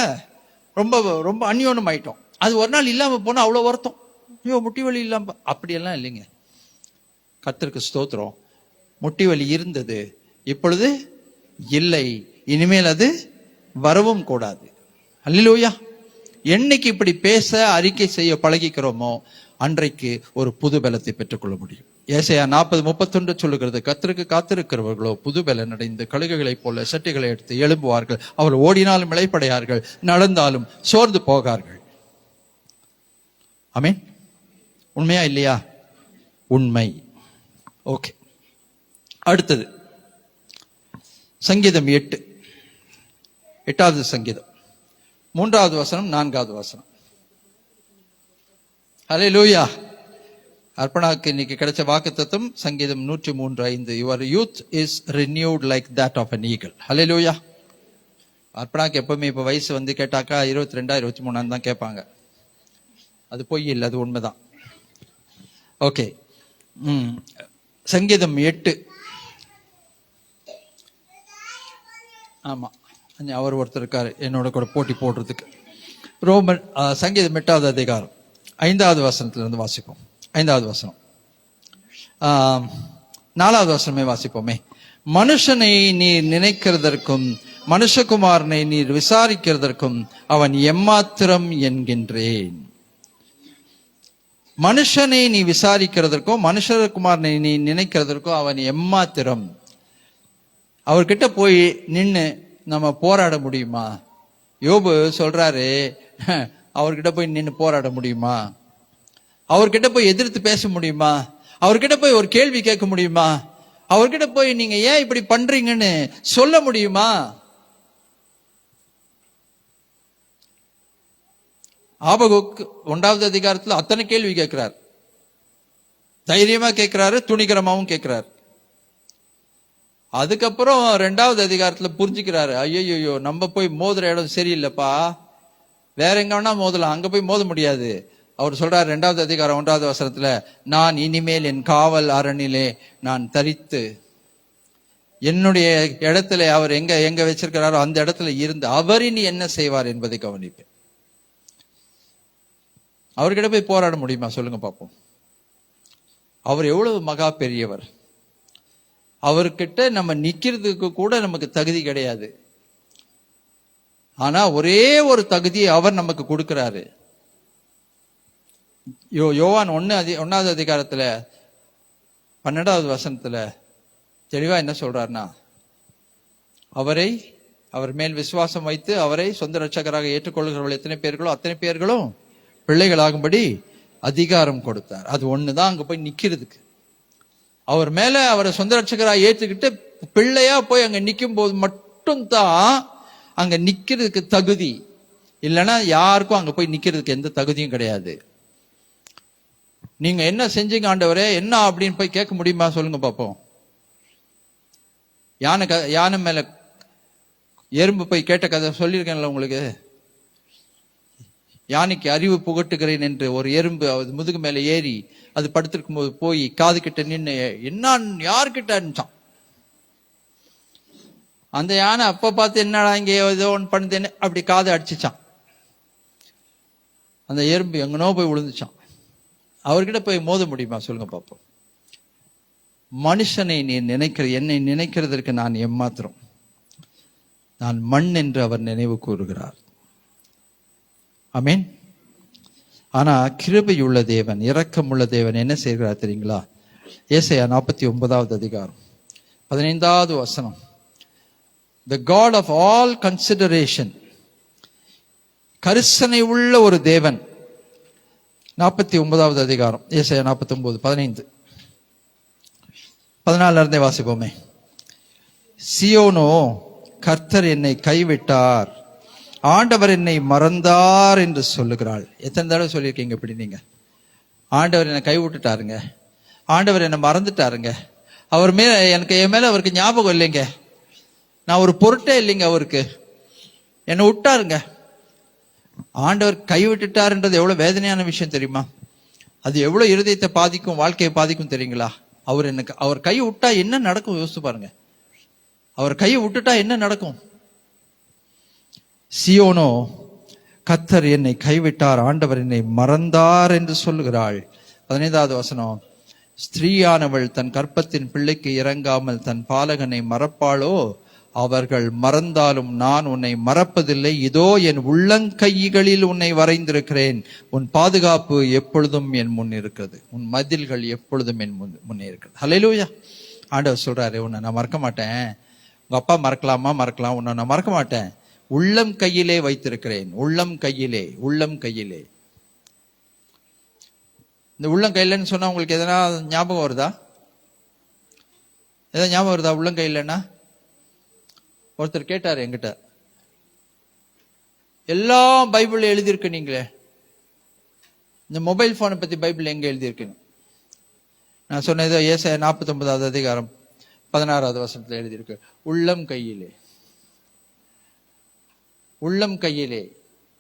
ரொம்ப ரொம்ப அந்யோன்யம் ஆயிட்டோம். அது ஒரு நாள் இல்லாம போனா அவ்வளவு வருத்தம். ஐயோ முட்டி வலி இல்லாம. அப்படியெல்லாம் இல்லைங்க. கர்த்தருக்கு ஸ்தோத்திரம். முட்டி வலி இருந்தது, இப்பொழுது இல்லை, இனிமேல் அது வரவும் கூடாது. அல்லேலூயா. என்னைக்கு இப்படி பேச அறிக்கை செய்ய பழகிக்கிறோமோ அன்றைக்கு ஒரு புது பலத்தை பெற்றுக்கொள்ள முடியும். ஏசாயா 40:31 சொல்லுகிறது, கர்த்தருக்கு காத்திருக்கிறவர்களோ புது பலன் அடைந்து கழுகுகளைப் போல சட்டைகளை எடுத்து எழும்புவார்கள், அவர் ஓடினாலும் இளைப்படையார்கள், நடந்தாலும் சோர்ந்து போகார்கள். ஆமென். உண்மையா இல்லையா? உண்மை. ஓகே, அடுத்தது சங்கீதம் 8வது சங்கீதம் 3வது வசனம் 4வது வசனம். ஹல்லேலூயா. அர்ப்பணாக்கு இன்னைக்கு கிடைச்ச வாக்குத்தத்தம் சங்கீதம் 103:5. Your youth is renewed like that of an eagle. Hallelujah. அர்ப்பணாக்கு எப்பவுமே இப்ப வயசு வந்து கேட்டாக்கா 22 23 தான் கேட்பாங்க. அது பொய் இல்லை, அது உண்மைதான். ஓகே, சங்கீதம் 8. ஆமா, அவர் ஒருத்தர் இருக்காரு என்னோட கூட போட்டி போடுறதுக்கு. ரோமன் சங்கீதம் 8வது அதிகாரம் 5வது வசனத்திலிருந்து வாசிப்போம். 5வது வசனம், 4வது வசனமே வாசிப்போமே. மனுஷனை நீர் நினைக்கிறதற்கும் மனுஷகுமாரனை நீர் விசாரிக்கிறதற்கும் அவன் எம்மாத்திரம் என்கின்றேன். மனுஷனை நீ விசாரிக்கிறதற்கோ மனுஷகுமாரனை நீ நினைக்கிறதற்கோ அவன் எம்மாத்திரம். அவர்கிட்ட போய் நின்னு நம்ம போராட முடியுமா? யோபு சொல்றாரு, அவர்கிட்ட போய் நின்னு போராட முடியுமா? அவர்கிட்ட போய் எதிர்த்து பேச முடியுமா? அவர்கிட்ட போய் ஒரு கேள்வி கேட்க முடியுமா? அவர்கிட்ட போய் நீங்க ஏன் இப்படி பண்றீங்கன்னு சொல்ல முடியுமா? ஆபகுக் 1வது அதிகாரத்துல அத்தனை கேள்வி கேட்கிறார். தைரியமா கேட்கிறாரு, துணிகரமாவும் கேட்கிறார். அதுக்கப்புறம் 2வது அதிகாரத்துல புரிஞ்சுக்கிறாரு, ஐயோ நம்ம போய் மோதுற இடம் சரியில்லைப்பா, வேற எங்க வேணா மோதலாம், அங்க போய் மோத முடியாது. அவர் சொல்றாரு 2வது அதிகாரம் 1வது வசனத்துல, நான் இனிமேல் என் காவல் அரணிலே நான் தரித்து என்னுடைய இடத்துல அவர் எங்க வச்சிருக்கிறாரோ அந்த இடத்துல இருந்து அவர் இனி என்ன செய்வார் என்பதை கவனிப்பேன். அவர்கிட்ட போய் போராட முடியுமா? சொல்லுங்க பார்ப்போம். அவர் எவ்வளவு மகா பெரியவர். அவர்கிட்ட நம்ம நிக்கிறதுக்கு கூட நமக்கு தகுதி கிடையாது. ஆனா ஒரே ஒரு தகுதியை அவர் நமக்கு கொடுக்கிறாரு. யோவான் 1வது அதிகாரத்துல 12வது வசனத்துல தெளிவா என்ன சொல்றாருன்னா, அவர் மேல் விசுவாசம் வைத்து அவரை சொந்த ரட்சகராக ஏற்றுக்கொள்கிறவர்கள் எத்தனை பேர்களோ அத்தனை பேர்களும் பிள்ளைகளாகும்படி அதிகாரம் கொடுத்தார். அது ஒண்ணுதான் அங்க போய் நிக்கிறதுக்கு. அவர் மேல அவரை சொந்த ரட்சகராக ஏற்றுக்கிட்டு பிள்ளையா போய் அங்க நிக்கும் போது மட்டும்தான் அங்க நிக்கிறதுக்கு தகுதி. இல்லைன்னா யாருக்கும் அங்க போய் நிக்கிறதுக்கு எந்த தகுதியும் கிடையாது. நீங்க என்ன செஞ்சீங்க ஆண்டவரே என்ன அப்படின்னு போய் கேட்க முடியுமா? சொல்லுங்க பார்ப்போம். யானை மேல எறும்பு போய் கேட்ட கதை சொல்லியிருக்கேன்ல உங்களுக்கு. யானைக்கு அறிவு புகட்டுகிறேன் என்று ஒரு எறும்பு அது முதுகு மேல ஏறி அது படுத்திருக்கும் போது போய் காது கிட்ட நின்று என்ன யார்கிட்ட அனுப்பிச்சான். அந்த யானை அப்ப பார்த்து என்னடா இங்க ஏதோ ஒன்று பண்ணுதுன்னு அப்படி காதை அடிச்சுச்சான். அந்த எறும்பு எங்கனோ போய் விழுந்துச்சான். அவர்கிட்ட போய் மோத முடியுமா? சொல்லுங்க பார்ப்போம். மனுஷனை நீ என்னை நினைக்கிறதற்கு நான் எம்மாத்திரம், நான் மண் என்று அவர் நினைவு கூறுகிறார். ஆமென். ஆனா கிருபையுள்ள தேவன், இரக்கமுள்ள தேவன் என்ன செய்கிறார் தெரியுங்களா? ஏசாயா 49வது அதிகாரம் 15வது வசனம். The God of all consideration, கரிசனை உள்ள ஒரு தேவன். 49வது அதிகாரம் ஏசாயா 49:15 14 இருந்தே வாசிப்போமே. சியோனோ, கர்த்தர் என்னை கைவிட்டார், ஆண்டவர் என்னை மறந்தார் என்று சொல்லுகிறாள். எத்தனை தடவை சொல்லியிருக்கீங்க இப்படி நீங்க? ஆண்டவர் என்னை கைவிட்டுட்டாருங்க, ஆண்டவர் என்னை மறந்துட்டாருங்க, அவர் மேல என் மேல அவருக்கு ஞாபகம் இல்லைங்க, நான் ஒரு பொருட்டே இல்லைங்க, அவருக்கு என்னை விட்டாருங்க. ஆண்டவர் கைவிட்டுட்டாருன்றது எவ்வளவு வேதனையான விஷயம் தெரியுமா? அது எவ்வளவு இருதயத்தை பாதிக்கும், வாழ்க்கையை பாதிக்கும் தெரியுங்களா? அவர் கை விட்டா என்ன நடக்கும் யோசிச்சு பாருங்க. அவர் கையை விட்டுட்டா என்ன நடக்கும்? சியோனோ, கர்த்தர் என்னை கைவிட்டார், ஆண்டவர் என்னை மறந்தார் என்று சொல்லுகிறாள். 15வது வசனம். ஸ்திரீயானவள் தன் கற்பத்தின் பிள்ளைக்கு இறங்காமல் தன் பாலகனை மறப்பாளோ? அவர்கள் மறந்தாலும் நான் உன்னை மறப்பதில்லை. இதோ என் உள்ளங்கைகளில் உன்னை வரைந்திருக்கிறேன். உன் பாதுகாப்பு எப்பொழுதும் என் முன் இருக்கிறது, உன் மதில்கள் எப்பொழுதும் என் முன்னே இருக்கிறது. ஹல்லேலூயா. ஆண்டவர் சொல்றாரு, உன்னை நான் மறக்க மாட்டேன். உங்க அப்பா மறக்கலாம், உன்னை நான் மறக்க மாட்டேன். உள்ளம் கையிலே வைத்திருக்கிறேன். உள்ளம் கையிலே. இந்த உள்ளம் கையிலன்னு சொன்னா உங்களுக்கு எதனா ஞாபகம் வருதா? உள்ளம் கையிலன்னா? ஒருத்தர் கேட்டாரு என்கிட்ட, எல்லாம் பைபிள் எழுதியிருக்கு, நீங்களே இந்த மொபைல் போனை பத்தி பைபிள் எங்க எழுதியிருக்கு? நான் சொன்னது ஏசாயா 49வது அதிகாரம் 16வது வசனத்துல எழுதியிருக்கு. உள்ளம் கையிலே.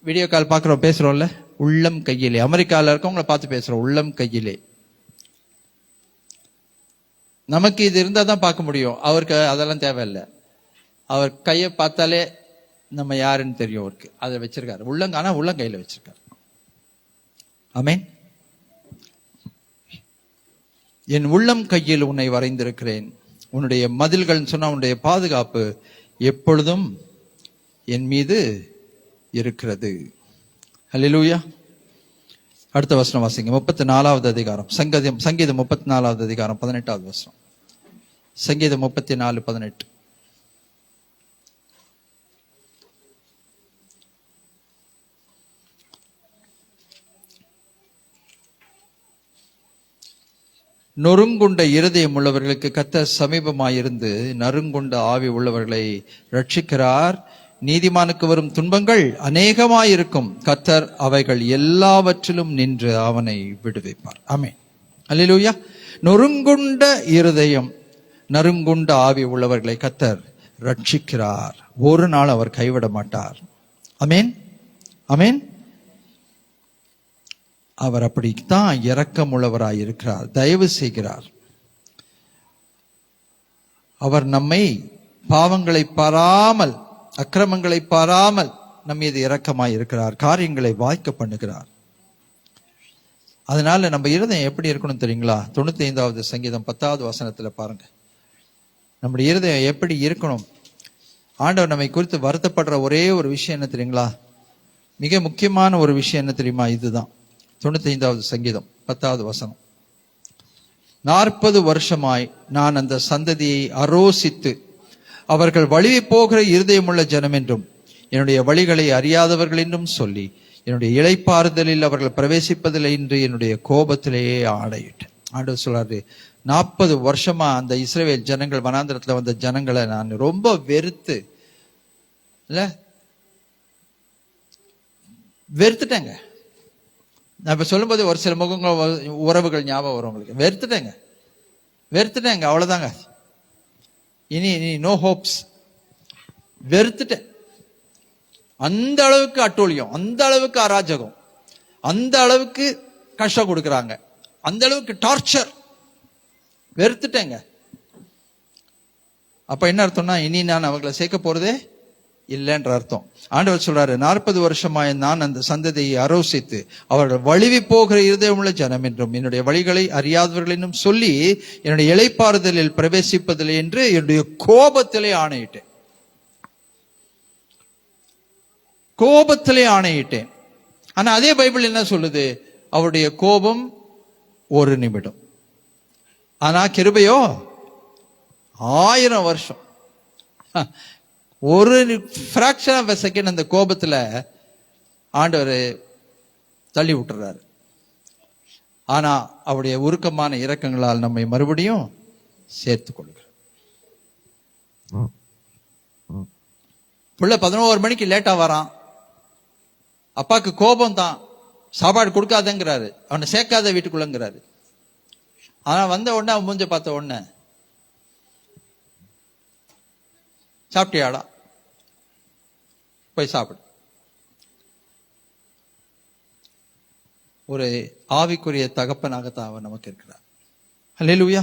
வீடியோ கால் பாக்குறோம், பேசுறோம்ல, உள்ளம் கையிலே. அமெரிக்கால இருக்கவங்கள பார்த்து பேசுறோம், உள்ளம் கையிலே. நமக்கு இது இருந்தா தான் பார்க்க முடியும், அவருக்கு அதெல்லாம் தேவையில்லை. அவர் கையை பார்த்தாலே நம்ம யாருன்னு தெரியும் அவருக்கு. அதை வச்சிருக்காரு ஆனா உள்ளங்கையில வச்சிருக்காரு. ஆமென். என் உள்ளம் கையில் உன்னை வரைந்திருக்கிறேன். உன்னுடைய மதில்கள் சொன்னா உன்னுடைய பாதுகாப்பு எப்பொழுதும் என் மீது இருக்கிறது. ஹல்லேலூயா. அடுத்த வசனம் வாசிங்க. 34வது அதிகாரம் சங்கீதம் 34வது அதிகாரம் 18வது வசனம். சங்கீதம் 34:18. நொறுங்குண்ட இருதயம் உள்ளவர்களுக்கு கர்த்தர் சமீபமாயிருந்து நறுங்குண்ட ஆவி உள்ளவர்களை ரட்சிக்கிறார். நீதிமானுக்கு வரும் துன்பங்கள் அநேகமாயிருக்கும், கர்த்தர் அவைகள் எல்லாவற்றிலும் நின்று அவனை விடுவிப்பார். ஆமென். அல்லேலூயா. நொறுங்குண்ட இருதயம், நறுங்குண்ட ஆவி உள்ளவர்களை கர்த்தர் ரட்சிக்கிறார். ஒரு நாள் அவர் கைவிட மாட்டார். ஆமென், ஆமென். அவர் அப்படித்தான் இரக்கம் உள்ளவராய் இருக்கிறார், தயவு செய்கிறார். அவர் நம்மை பாவங்களை பாராமல், அக்கிரமங்களை பாராமல் நம் மீது இரக்கமாய் இருக்கிறார், காரியங்களை வாய்க்க பண்ணுகிறார். அதனால நம்ம இருதயம் எப்படி இருக்கணும் தெரியுங்களா? 95வது சங்கீதம் 10வது வசனத்துல பாருங்க. நம்முடைய இருதயம் எப்படி இருக்கணும்? ஆண்டவர் நம்மை குறித்து வருத்தப்படுற ஒரே ஒரு விஷயம் என்ன தெரியுங்களா? மிக முக்கியமான ஒரு விஷயம் என்ன தெரியுமா? இதுதான் 95வது சங்கீதம் 10வது வசனம். 40 வருஷமாய் நான் அந்த சந்ததியை அரோசித்து அவர்கள் வழிவி போகிற இருதயமுள்ள ஜனம் என்றும் என்னுடைய வழிகளை அறியாதவர்கள் என்றும் சொல்லி என்னுடைய இளைப்பாறுதலில் அவர்கள் பிரவேசிப்பதில்லை என்று என்னுடைய கோபத்திலேயே ஆடையிட்டேன். ஆண்டவர் சொல்றாரு, 40 வருஷமா அந்த இஸ்ரவேல் ஜனங்கள், வனாந்திரத்துல வந்த ஜனங்களை நான் ரொம்ப வெறுத்துட்டேங்க. நான் இப்ப சொல்லும்போது ஒரு சில முகங்கள், உறவுகள் ஞாபகம் வரும் உங்களுக்கு. வெறுத்துட்டேங்க, அவ்வளவுதாங்க. இனி நோ ஹோப்ஸ். வெறுத்துட்டேன். அந்த அளவுக்கு அட்டூழியம், அந்த அளவுக்கு அராஜகம், அந்த அளவுக்கு கஷ்டம் கொடுக்கறாங்க, அந்த அளவுக்கு டார்ச்சர். வெறுத்துட்டேங்க. அப்ப என்ன அர்த்தம்னா, இனி நான் அவங்களை சேர்க்க போறதே இல்லைன்ற அர்த்தம். ஆண்டவர் சொல்றாரு, 40 வருஷமாய் நான் அந்த சந்ததியை அரோசித்து அவர்கள் வழிவி போகிற இருதயமுள்ள ஜனம் என்றும் என்னுடைய வழிகளை அறியாதவர்கள் என்றும் சொல்லி என்னுடைய இளைப்பாறுதலில் பிரவேசிப்பதில்லை என்று என்னுடைய கோபத்திலே ஆணையிட்டேன். ஆனா அதே பைபிள் என்ன சொல்லுது? அவருடைய கோபம் 1 நிமிடம், ஆனா கிருபையோ 1000 வருஷம். ஒரு ஃபிராக்ஷன் ஆஃப் a செகண்ட் அந்த கோபத்துல ஆண்டவர் தள்ளி விட்டுறாரு. ஆனா அவருடைய உருக்கமான இரக்கங்களால் நம்மை மறுபடியும் சேர்த்து கொள்கிறார். புள்ள 11 மணிக்கு லேட்டா வரான். அப்பாக்கு கோபம் தான், சாப்பாடு கொடுக்காதங்கிறாரு, அவனை சேர்க்காத வீட்டுக்குள்ளங்கிறாரு. ஆனா வந்த உடனே அவன் மூஞ்ச பார்த்த உடனே, சாப்பிட்டியாடா, போய் சாப்பிடு. ஒரு ஆவிக்குரிய தகப்பனாகத்தான் அவன் நமக்கு இருக்கிறார். அல்லேலூயா.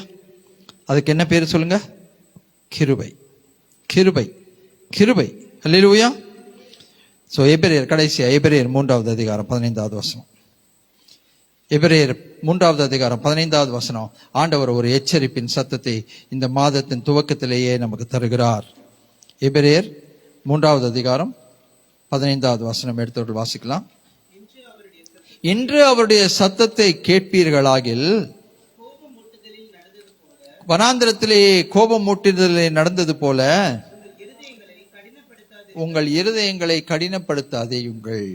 அதுக்கு என்ன பேரு சொல்லுங்க? கிருபை, கிருபை, கிருபை. அல்லேலூயா. சோ எபிரேயர், கடைசியா எபிரேயர் 3வது அதிகாரம் 15வது வசனம். எபிரேயர் 3வது அதிகாரம் 15வது வசனம். ஆண்டவர் ஒரு எச்சரிப்பின் சத்தத்தை இந்த மாதத்தின் துவக்கத்திலேயே நமக்கு தருகிறார். எபிரேயர் 3வது அதிகாரம் 15வது வசனம் எடுத்தவர்கள் வாசிக்கலாம். இன்று அவருடைய சத்தத்தை கேட்பீர்களாகில், வனாந்திரத்திலே கோபம் மூட்டுதலில் நடந்தது போல உங்கள் இருதயங்களை கடினப்படுத்தாதேயுங்கள்.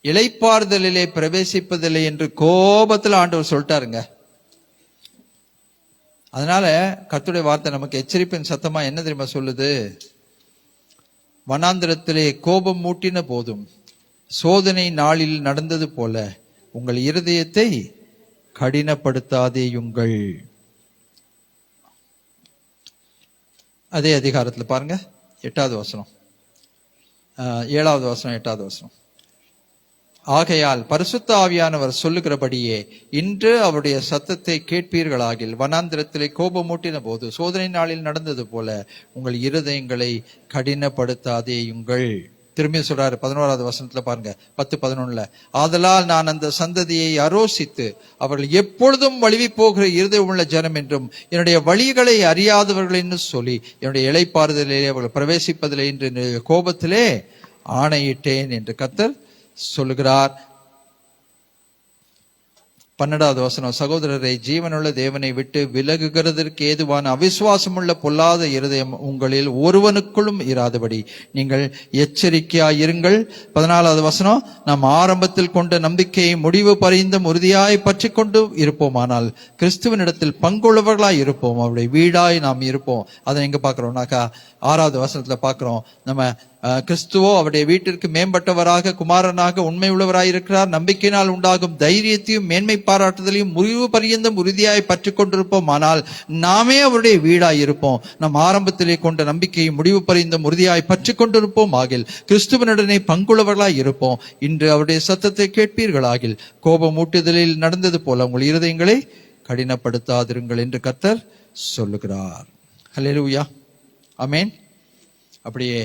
இளைப்பாறுதலிலே பிரவேசிப்பதில்லை என்று கோபத்தில் ஆண்டவர் சொல்லிட்டாருங்க. அதனால கர்த்தருடைய வார்த்தை நமக்கு எச்சரிப்பின் சத்தமா என்ன தெரியுமா சொல்லுது? வனாந்திரத்திலே கோபம் மூட்டின போதும் சோதனை நாளில் நடந்தது போல உங்கள் இருதயத்தை கடினப்படுத்தாதேயுங்கள். அதே அதிகாரத்துல பாருங்க, 8வது வசனம், 7வது வசனம், 8வது வசனம். ஆகையால் பரிசுத்த ஆவியானவர் சொல்லுகிறபடியே இன்று அவருடைய சத்தத்தை கேட்பீர்களாகில், வனாந்திரத்திலே கோபமூட்டின போது சோதனை நாளில் நடந்தது போல உங்கள் இருதயங்களை கடினப்படுத்தாதேயுங்கள். திரும்பி சொல்றாரு 11வது வசனத்துல பாருங்க, 10-11. ஆதலால் நான் அந்த சந்ததியை அரோசித்து அவர்கள் எப்பொழுதும் வழிவி போகிற இருதயம் உள்ள ஜனம் என்றும் என்னுடைய வழிகளை அறியாதவர்கள் என்று சொல்லி என்னுடைய இளைப்பாறுதலிலே அவர்கள் பிரவேசிப்பதில்லை என்று கோபத்திலே ஆணையிட்டேன் என்று கர்த்தர் சொல்லுகிறார். 12வது வசனம், சகோதரரை, ஜீவனுள்ள தேவனை விட்டு விலகுகிறதற்கு ஏதுவான அவிசுவாசமுள்ள பொல்லாத இருதயம் உங்களில் ஒருவனுக்குள்ளும் இராதபடி நீங்கள் எச்சரிக்கையாயிருங்கள். 14வது வசனம், நாம் ஆரம்பத்தில் கொண்ட நம்பிக்கையை முடிவு பரிந்தும் உறுதியாய் பற்றி கொண்டு இருப்போமானால் கிறிஸ்துவனிடத்தில் பங்குள்ளவர்களாய் இருப்போம், அவருடைய வீடாய் நாம் இருப்போம். அதை எங்க பார்க்கிறோம்னாக்கா 6வது வசனத்துல பார்க்கிறோம். நம்ம கிறிஸ்துவோ அவருடைய வீட்டிற்கு மேம்பட்டவராக குமாரனாக உண்மை உள்ளவராய் இருக்கிறார். நம்பிக்கையினால் உண்டாகும் தைரியத்தையும் மேன்மை பாராட்டுதலையும் முடிவு பரியந்தம் உறுதியாய் பற்றி கொண்டிருப்போம். ஆனால் நாமே அவருடைய வீடாய் இருப்போம். நம் ஆரம்பத்திலே கொண்ட நம்பிக்கையை முடிவு பரியந்தம் உறுதியாய் பற்றி கொண்டிருப்போம் ஆகில் கிறிஸ்துவனுடனே பங்குள்ளவர்களாய் இருப்போம். இன்று அவருடைய சத்தத்தை கேட்பீர்களாகில் கோபம் ஊட்டுதலில் நடந்தது போல உங்கள் இருதயங்களை கடினப்படுத்தாதிருங்கள் என்று கர்த்தர் சொல்லுகிறார். ஹல்லேலூயா, ஆமென். அப்படியே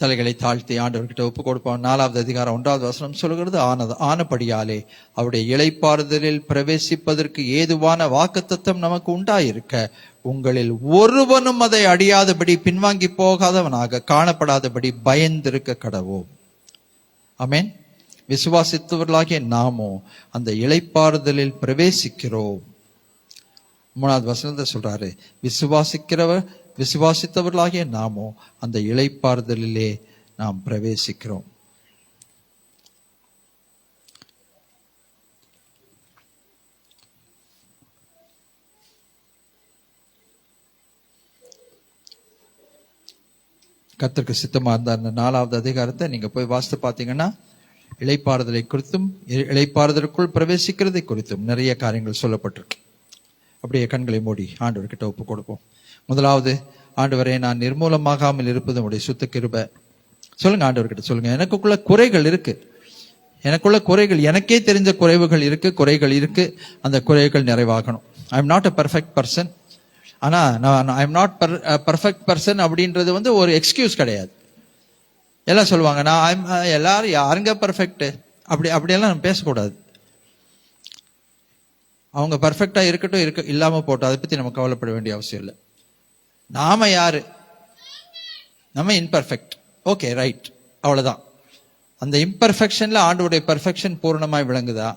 தலைகளை தாழ்த்தி ஆண்டவர்கிட்ட ஒப்பு கொடுப்போம். 4வது அதிகாரம் 1வது வசனம் சொல்லுகிறது, ஆனபடியாலே அவருடைய இளைப்பாறுதலில் பிரவேசிப்பதற்கு ஏதுவான வாக்குத்தத்தம் நமக்கு உண்டாயிருக்க உங்களில் ஒருவனும் அதை அடியாதபடி பின்வாங்கி போகாதவனாக காணப்படாதபடி பயந்திருக்க கடவோம். ஆமென். விசுவாசித்தவர்களாகிய நாமோ அந்த இளைப்பாறுதலில் பிரவேசிக்கிறோம். 3வது வசனத்தை சொல்றாரு, விசுவாசித்தவர்களாகிய நாமோ அந்த இளைப்பாறுதலிலே நாம் பிரவேசிக்கிறோம். கர்த்தருக்கு சித்தமா இருந்தா இந்த 4வது அதிகாரத்தை நீங்க போய் வாசித்து பார்த்தீங்கன்னா இளைப்பாறுதலை குறித்தும் இளைப்பாறுதலுக்குள் பிரவேசிக்கிறதை குறித்தும் நிறைய காரியங்கள் சொல்லப்பட்டிருக்கு. அப்படியே கண்களை மூடி ஆண்டவர்கிட்ட ஒப்பு கொடுப்போம். முதலாவது, ஆண்டவரே, நான் நிர்மூலமாகாமல் இருப்பது உடைய சுத்த கிருபை. சொல்லுங்க, ஆண்டவர்கிட்ட சொல்லுங்க. எனக்குள்ள குறைகள் இருக்கு, எனக்குள்ள குறைகள், எனக்கே தெரிஞ்ச குறைகள் இருக்கு. அந்த குறைகள் நிறைவாகணும். I am not a perfect person. ஆனா I am not perfect person அப்படின்றது ஒரு எக்ஸ்கியூஸ் கிடையாது. எல்லாம் சொல்லுவாங்க, நான் எல்லாரும் யாருங்க பர்ஃபெக்ட், அப்படியெல்லாம் நம்ம பேசக்கூடாது. அவங்க பர்ஃபெக்டா இருக்கட்டும், இல்லாம போட்டோம், அதை பத்தி நம்ம கவலைப்பட வேண்டிய அவசியம் இல்லை. நாம யாரு? நம்ம இம்பர்ஃபெக்ட். ஓகே, ரைட், அவ்வளவுதான். அந்த இம்பர்ஃபெக்ஷன்ல ஆண்டவருடைய பர்ஃபெக்ஷன் பூர்ணமாய் விளங்குதா?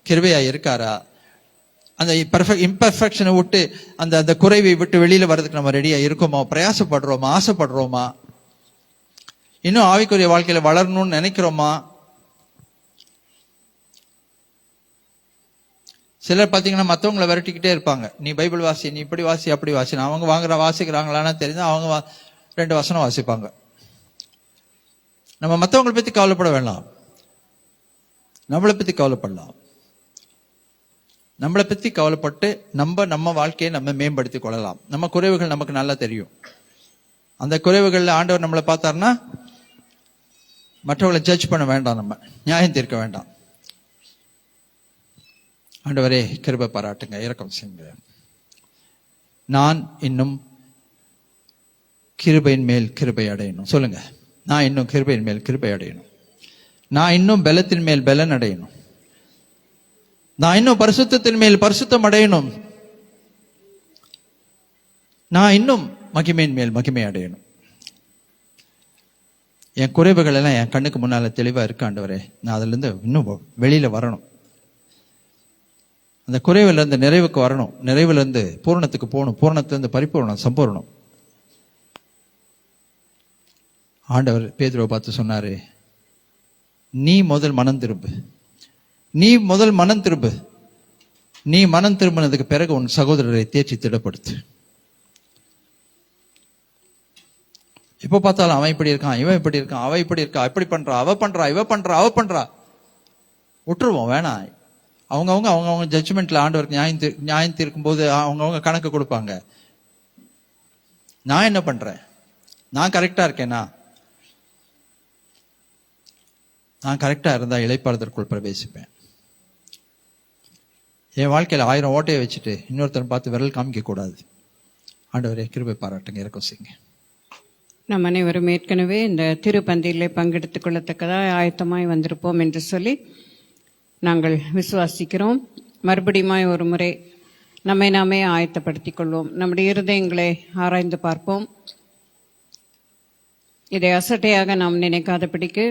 கிருபையா இருக்காரா? அந்த இம்பர்ஃபெக்ஷனை விட்டு அந்த குறைவை விட்டு வெளியில வர்றதுக்கு நம்ம ரெடியா இருக்கோமா? பிரயாசப்படுறோமா? ஆசைப்படுறோமா? இன்னும் ஆவிக்குரிய வாழ்க்கையில வளரணும்னு நினைக்கிறோமா? சிலர் பாத்தீங்கன்னா மற்றவங்களை விரட்டிக்கிட்டே இருப்பாங்க. நீ பைபிள் வாசி, நீ இப்படி வாசி, அப்படி வாசி. அவங்க வாசிக்கிறாங்களான்னு தெரிஞ்சா அவங்க 2 வசனம் வாசிப்பாங்க. நம்ம மற்றவங்களை பத்தி கவலைப்பட வேண்டாம், நம்மளை பத்தி கவலைப்படலாம். நம்மளை பத்தி கவலைப்பட்டு நம்ம வாழ்க்கையை நம்ம மேம்படுத்திக் கொள்ளலாம். நம்ம குறைவுகள் நமக்கு நல்லா தெரியும். அந்த குறைவுகள்ல ஆண்டவர் நம்மளை பார்த்தாருன்னா மற்றவர்களை ஜட்ஜ் பண்ண வேண்டாம், நம்ம நியாயம் தீர்க்க வேண்டாம். ஆண்டவரே, கிருபை பாராட்டுங்க, இரக்கம் செய்யுங்க. நான் இன்னும் கிருபையின் மேல் கிருபை அடையணும். சொல்லுங்க, நான் இன்னும் கிருபையின் மேல் கிருபை அடையணும். நான் இன்னும் பலத்தின் மேல் பலன் அடையணும். நான் இன்னும் பரிசுத்தத்தின் மேல் பரிசுத்தம் அடையணும். நான் இன்னும் மகிமையின் மேல் மகிமை அடையணும். என் குறைவுகள் எல்லாம் என் கண்ணுக்கு முன்னால தெளிவா இருக்கு ஆண்டவரே. நான் அதுல இருந்து இன்னும் வெளியில வரணும். அந்த குறைவுல இருந்து நிறைவுக்கு வரணும். நிறைவுல இருந்து பூரணத்துக்கு போகணும். பூரணத்திலிருந்து பரிபூரணம், சம்பூர்ணம். ஆண்டவர் பேதுருவை பார்த்து சொன்னாரு, நீ முதல் மனம் திரும்பு. நீ முதல் மனம் திரும்பு. நீ மனம் திரும்பினதுக்கு பிறகு உன் சகோதரரை தேற்றி திடப்படுத்து. எப்ப பார்த்தாலும் அவன் இப்படி இருக்கான், இவன் இப்படி இருக்கான், அவ இப்படி இருக்கா, இப்படி பண்றா, அவ பண்றா, இவ பண்றா, அவ பண்றா, விட்டுருவோம், வேணாம். அவங்க ஜட்ஜ்மெண்ட்ல ஆண்டவருக்கு நியாயம் தீர்க்கும் போது அவங்க கணக்கு கொடுப்பாங்க. நான் என்ன பண்றேன்? நான் கரெக்டா இருக்கேனா? நான் கரெக்டா இருந்தா இளைப்பாறுதலுக்குள் பிரவேசிப்பேன். என் வாழ்க்கையில 1000 ஓட்டையை வச்சுட்டு இன்னொருத்தர் பார்த்து விரல் காமிக்க கூடாது. ஆண்டவரே, கிருபை பாராட்டுங்க, இரக்கம் செய்யுங்க. நம் அனைவரும் ஏற்கனவே இந்த திருப்பந்தியிலே பங்கெடுத்துக் கொள்ளத்தக்கதாக ஆயத்தமாய் வந்திருப்போம் என்று சொல்லி நாங்கள் விசுவாசிக்கிறோம். மறுபடியும் ஒரு முறை நம்மை நாமே ஆயத்தப்படுத்திக் கொள்வோம். நம்முடைய இருதயங்களை ஆராய்ந்து பார்ப்போம். இதை அசட்டையாக நாம் நினைக்காதபடிக்கு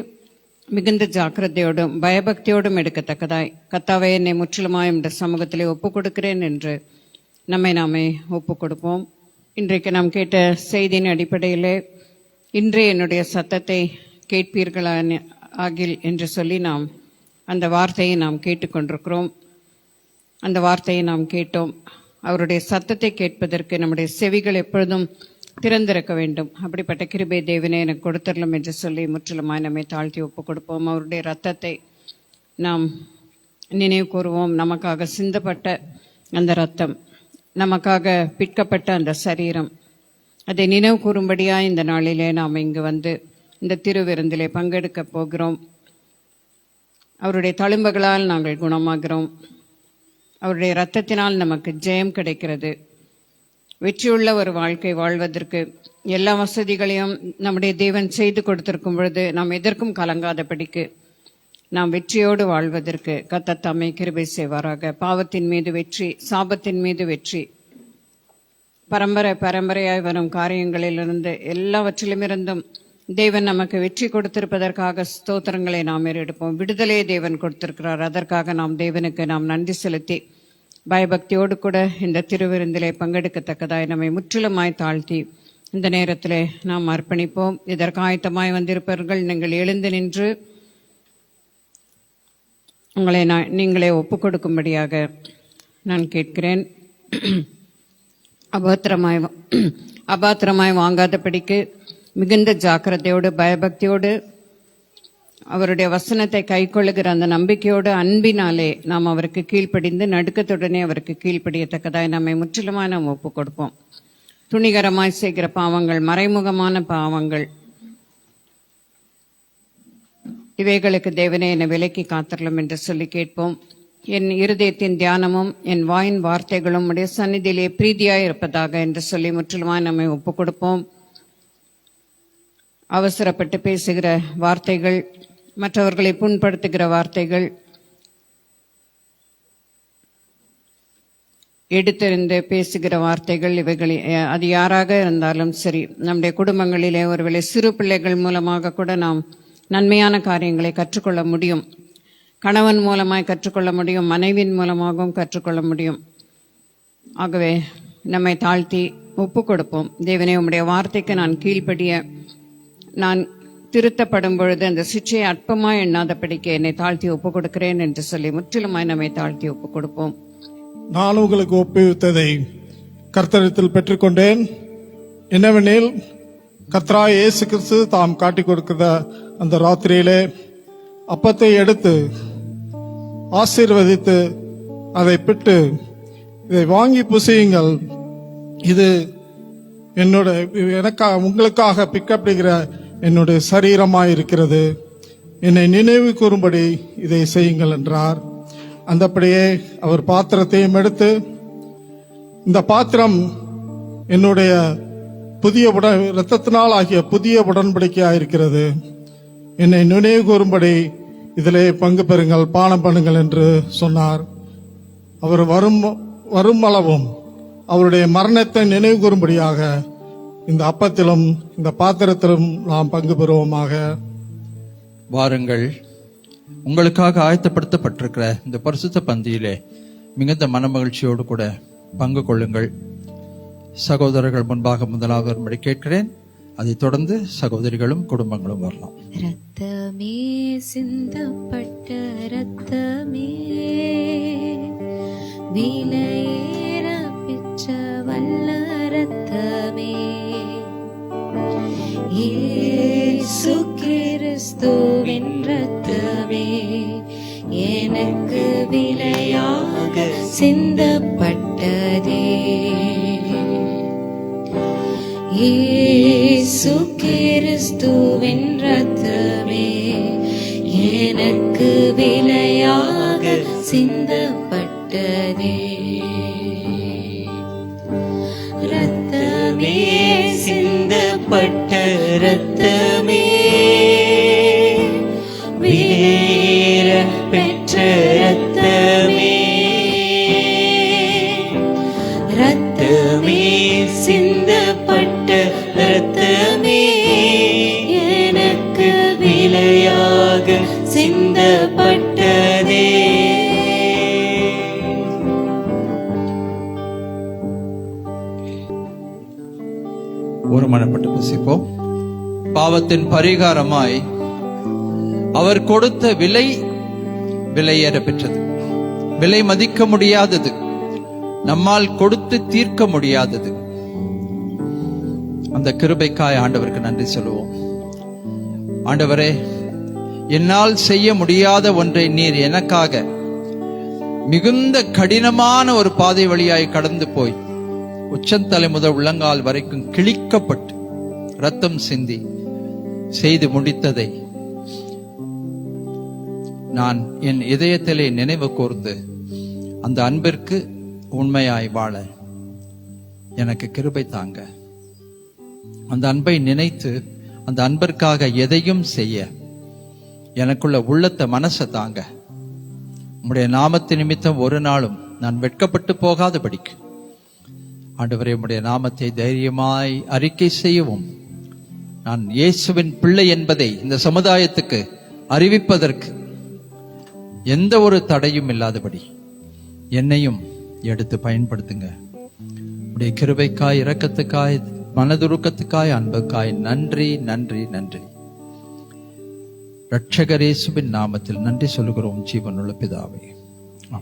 மிகுந்த ஜாக்கிரதையோடும் பயபக்தியோடும் எடுக்கத்தக்கதாய் கர்த்தாவே என்னை முற்றிலுமாய் இந்த சமூகத்திலே ஒப்புக் கொடுக்கிறேன் என்று நம்மை நாமே ஒப்புக் கொடுப்போம். இன்றைக்கு நாம் கேட்ட செய்தியின் அடிப்படையிலே இன்றே என்னுடைய சத்தத்தை கேட்பீர்களா ஆகில் என்று சொல்லி நாம் அந்த வார்த்தையை நாம் கேட்டுக்கொண்டிருக்கிறோம். அந்த வார்த்தையை நாம் கேட்டோம். அவருடைய சத்தத்தை கேட்பதற்கு நம்முடைய செவிகள் எப்பொழுதும் திறந்திருக்க வேண்டும். அப்படிப்பட்ட கிருபை தேவனே எனக்கு கொடுத்துடலாம் என்று சொல்லி முற்றிலுமாய் நம்மை தாழ்த்தி ஒப்புக் கொடுப்போம். அவருடைய இரத்தத்தை நாம் நினைவு கூறுவோம். நமக்காக சிந்தப்பட்ட அந்த இரத்தம், நமக்காக பிற்கப்பட்ட அந்த சரீரம், அதை நினைவு கூறும்படியாக இந்த நாளிலே நாம் இங்கு வந்து இந்த திருவிருந்திலே பங்கெடுக்க போகிறோம். அவருடைய தழும்புகளால் நாங்கள் குணமாகிறோம். அவருடைய இரத்தத்தினால் நமக்கு ஜெயம் கிடைக்கிறது. வெற்றியுள்ள ஒரு வாழ்க்கை வாழ்வதற்கு எல்லா வசதிகளையும் நம்முடைய தேவன் செய்து கொடுத்திருக்கும் பொழுது நாம் எதற்கும் கலங்காதபடிக்கு நாம் வெற்றியோடு வாழ்வதற்கு கர்த்தர் தம்மை கிருபை செய்வாராக. பாவத்தின் மீது வெற்றி, சாபத்தின் மீது வெற்றி, பரம்பரையாய் வரும் காரியங்களிலிருந்து எல்லாவற்றிலுமிருந்தும் தேவன் நமக்கு வெற்றி கொடுத்திருப்பதற்காக ஸ்தோத்திரங்களை நாம் ஏறெடுப்போம். விடுதலையை தேவன் கொடுத்திருக்கிறார். அதற்காக நாம் தேவனுக்கு நாம் நன்றி செலுத்தி பயபக்தியோடு கூட இந்த திருவிருந்திலே பங்கெடுக்கத்தக்கதாய் நம்மை முற்றிலுமாய் தாழ்த்தி இந்த நேரத்திலே நாம் அர்ப்பணிப்போம். இதற்கு ஆயத்தமாய் வந்திருப்பவர்கள் நீங்கள் எழுந்து நின்று உங்களை நீங்களே ஒப்புக் கொடுக்கும்படியாக நான் கேட்கிறேன். அபாத்திரமாய் வாங்காதபடிக்கு மிகுந்த ஜாக்கிரதையோடு பயபக்தியோடு அவருடைய வசனத்தை கைக்கொள்ளுகிற அந்த நம்பிக்கையோடு அன்பினாலே நாம் அவருக்கு கீழ்ப்படிந்து நடுக்கத்துடனே அவருக்கு கீழ்ப்படியத்தக்கதாய் நம்மை முற்றிலுமாய் நாம் ஒப்புக் கொடுப்போம். துணிகரமாய் செய்கிற பாவங்கள், மறைமுகமான பாவங்கள், இவைகளுக்கு தேவனே என்னை விலக்கி காத்தரலும் என்று சொல்லி கேட்போம். என் இருதயத்தின் தியானமும் என் வாயின் வார்த்தைகளும் உடைய சந்நிதியிலே பிரீதியாய் இருப்பதாக என்று சொல்லி முற்றிலுமாய் நம்மை ஒப்புக் கொடுப்போம். அவசரப்பட்டு பேசுகிற வார்த்தைகள், மற்றவர்களை புண்படுத்துகிற வார்த்தைகள், எடுத்தெறிந்து பேசுகிற வார்த்தைகள், இவைகள் அது யாராக இருந்தாலும் சரி, நம்முடைய குடும்பங்களிலே ஒருவேளை சிறு பிள்ளைகள் மூலமாக கூட நாம் நன்மையான காரியங்களை கற்றுக்கொள்ள முடியும். கணவன் மூலமாய் கற்றுக்கொள்ள முடியும், மனைவியின் மூலமாகவும் கற்றுக்கொள்ள முடியும். ஆகவே நம்மை தாழ்த்தி ஒப்புக் கொடுப்போம். தேவனே, உம்முடைய வார்த்தைக்கு நான் கீழ்ப்படிய நான் திருத்தப்படும் பொழுது அந்த சிற்றையை அற்பமாய் எண்ணாதபடிக்கு என்னை தாழ்த்தி ஒப்புக் கொடுக்கிறேன் என்று சொல்லி முற்றிலுமாய் நம்மை தாழ்த்தி ஒப்புக் கொடுப்போம். நான் உங்களுக்கு ஒப்புவித்ததை கர்த்தரிடத்தில் பெற்றுக்கொண்டேன். என்னவெனில், கர்த்தராகிய இயேசு கிறிஸ்து தாம் காட்டிக் கொடுக்கிற அந்த ராத்திரியிலே அப்பத்தை எடுத்து ஆசீர்வதித்து அதை பிட்டு, இதை வாங்கி புசியுங்கள், இது உங்களுக்காக பிக்கப்படுகிற என்னுடைய சரீரமாய் இருக்கிறது, என்னை நினைவு கூறும்படி இதை செய்யுங்கள் என்றார். அந்தபடியே அவர் பாத்திரத்தையும் எடுத்து, இந்த பாத்திரம் என்னுடைய இரத்தத்தினால் ஆகிய புதிய உடன்படிக்கையாயிருக்கிறது, என்னை நினைவு கூறும்படி இதிலே பங்கு பெறுங்கள், பானம் பண்ணுங்கள் என்று சொன்னார். அவர் வரும் அளவும் அவருடைய மரணத்தை நினைவு கூறும்படியாக இந்த அப்பத்திலும் இந்த பாத்திரத்திலும் நாம் பங்கு பெறுவோமாக. வாருங்கள், உங்களுக்காக ஆயத்தப்படுத்தப்பட்டிருக்கிற இந்த பரிசுத்த பந்தியிலே மிகுந்த மனமகிழ்ச்சியோடு கூட பங்கு கொள்ளுங்கள். சகோதரர்கள் முன்பாக முதலாவது வரும்படி கேட்கிறேன். அதை தொடர்ந்து சகோதரிகளும் குடும்பங்களும் வரலாம். ரத்தமே சிந்தப்பட்ட ரத்தமே, விலையேற பெற்ற வல்ல ரத்தமே, இயேசு கிறிஸ்துவின் ரத்தமே, எனக்கு விலையாக சிந்தப்பட்டதே. இயேசு கிறிஸ்துவின் ரத்தமே, எனக்கு விலையாக சிந்தப்பட்டதே. ரத்தமே சிந்தப்பட்ட ரத்தமே, விலையேற பெற்ற ரத்தமே, ரத்தமே சிந்தப்பட்ட ரத்தமே, ஒருமனப்பட்டு புசிப்போம். பாவத்தின் பரிகாரமாய் அவர் கொடுத்த விலை விலையேற பெற்றது, விலை மதிக்க முடியாதது, நம்மால் கொடுத்து தீர்க்க முடியாதது. அந்த கிருபைக்காய் ஆண்டவருக்கு நன்றி சொல்லுவோம். ஆண்டவரே, என்னால் செய்ய முடியாத ஒன்றை நீர் எனக்காக மிகுந்த கடினமான ஒரு பாதை வழியாய் கடந்து போய் உச்சந்தலை முதல் உள்ளங்கால் வரைக்கும் கிழிக்கப்பட்டு ரத்தம் சிந்தி செய்து முடித்ததை நான் என் இதயத்திலே நினைவு கூர்ந்து அந்த அன்பிற்கு உண்மையாய் வாழ எனக்கு கிருபை தாங்க. அந்த அன்பை நினைத்து அந்த அன்பிற்காக எதையும் செய்ய எனக்குள்ள உள்ளத்தை மனசை தாங்க. உம்முடைய நாமத்து நிமித்தம் ஒரு நாளும் நான் வெட்கப்பட்டு போகாதபடிக்கு ஆண்டவரே, உம்முடைய நாமத்தை தைரியமாய் அறிக்கை செய்யவும், நான் இயேசுவின் பிள்ளை என்பதை இந்த சமுதாயத்துக்கு அறிவிப்பதற்கு எந்த ஒரு தடையும் இல்லாதபடி என்னையும் எடுத்து பயன்படுத்துங்க. உடைய கிருபைக்காய், இரக்கத்துக்காய், மனதுருக்கத்துக்காய், அன்புக்காய் நன்றி நன்றி நன்றி. இரட்சகர் இயேசுவின் நாமத்தில் நன்றி சொல்லுகிறோம் ஜீவனுள்ள பிதாவே.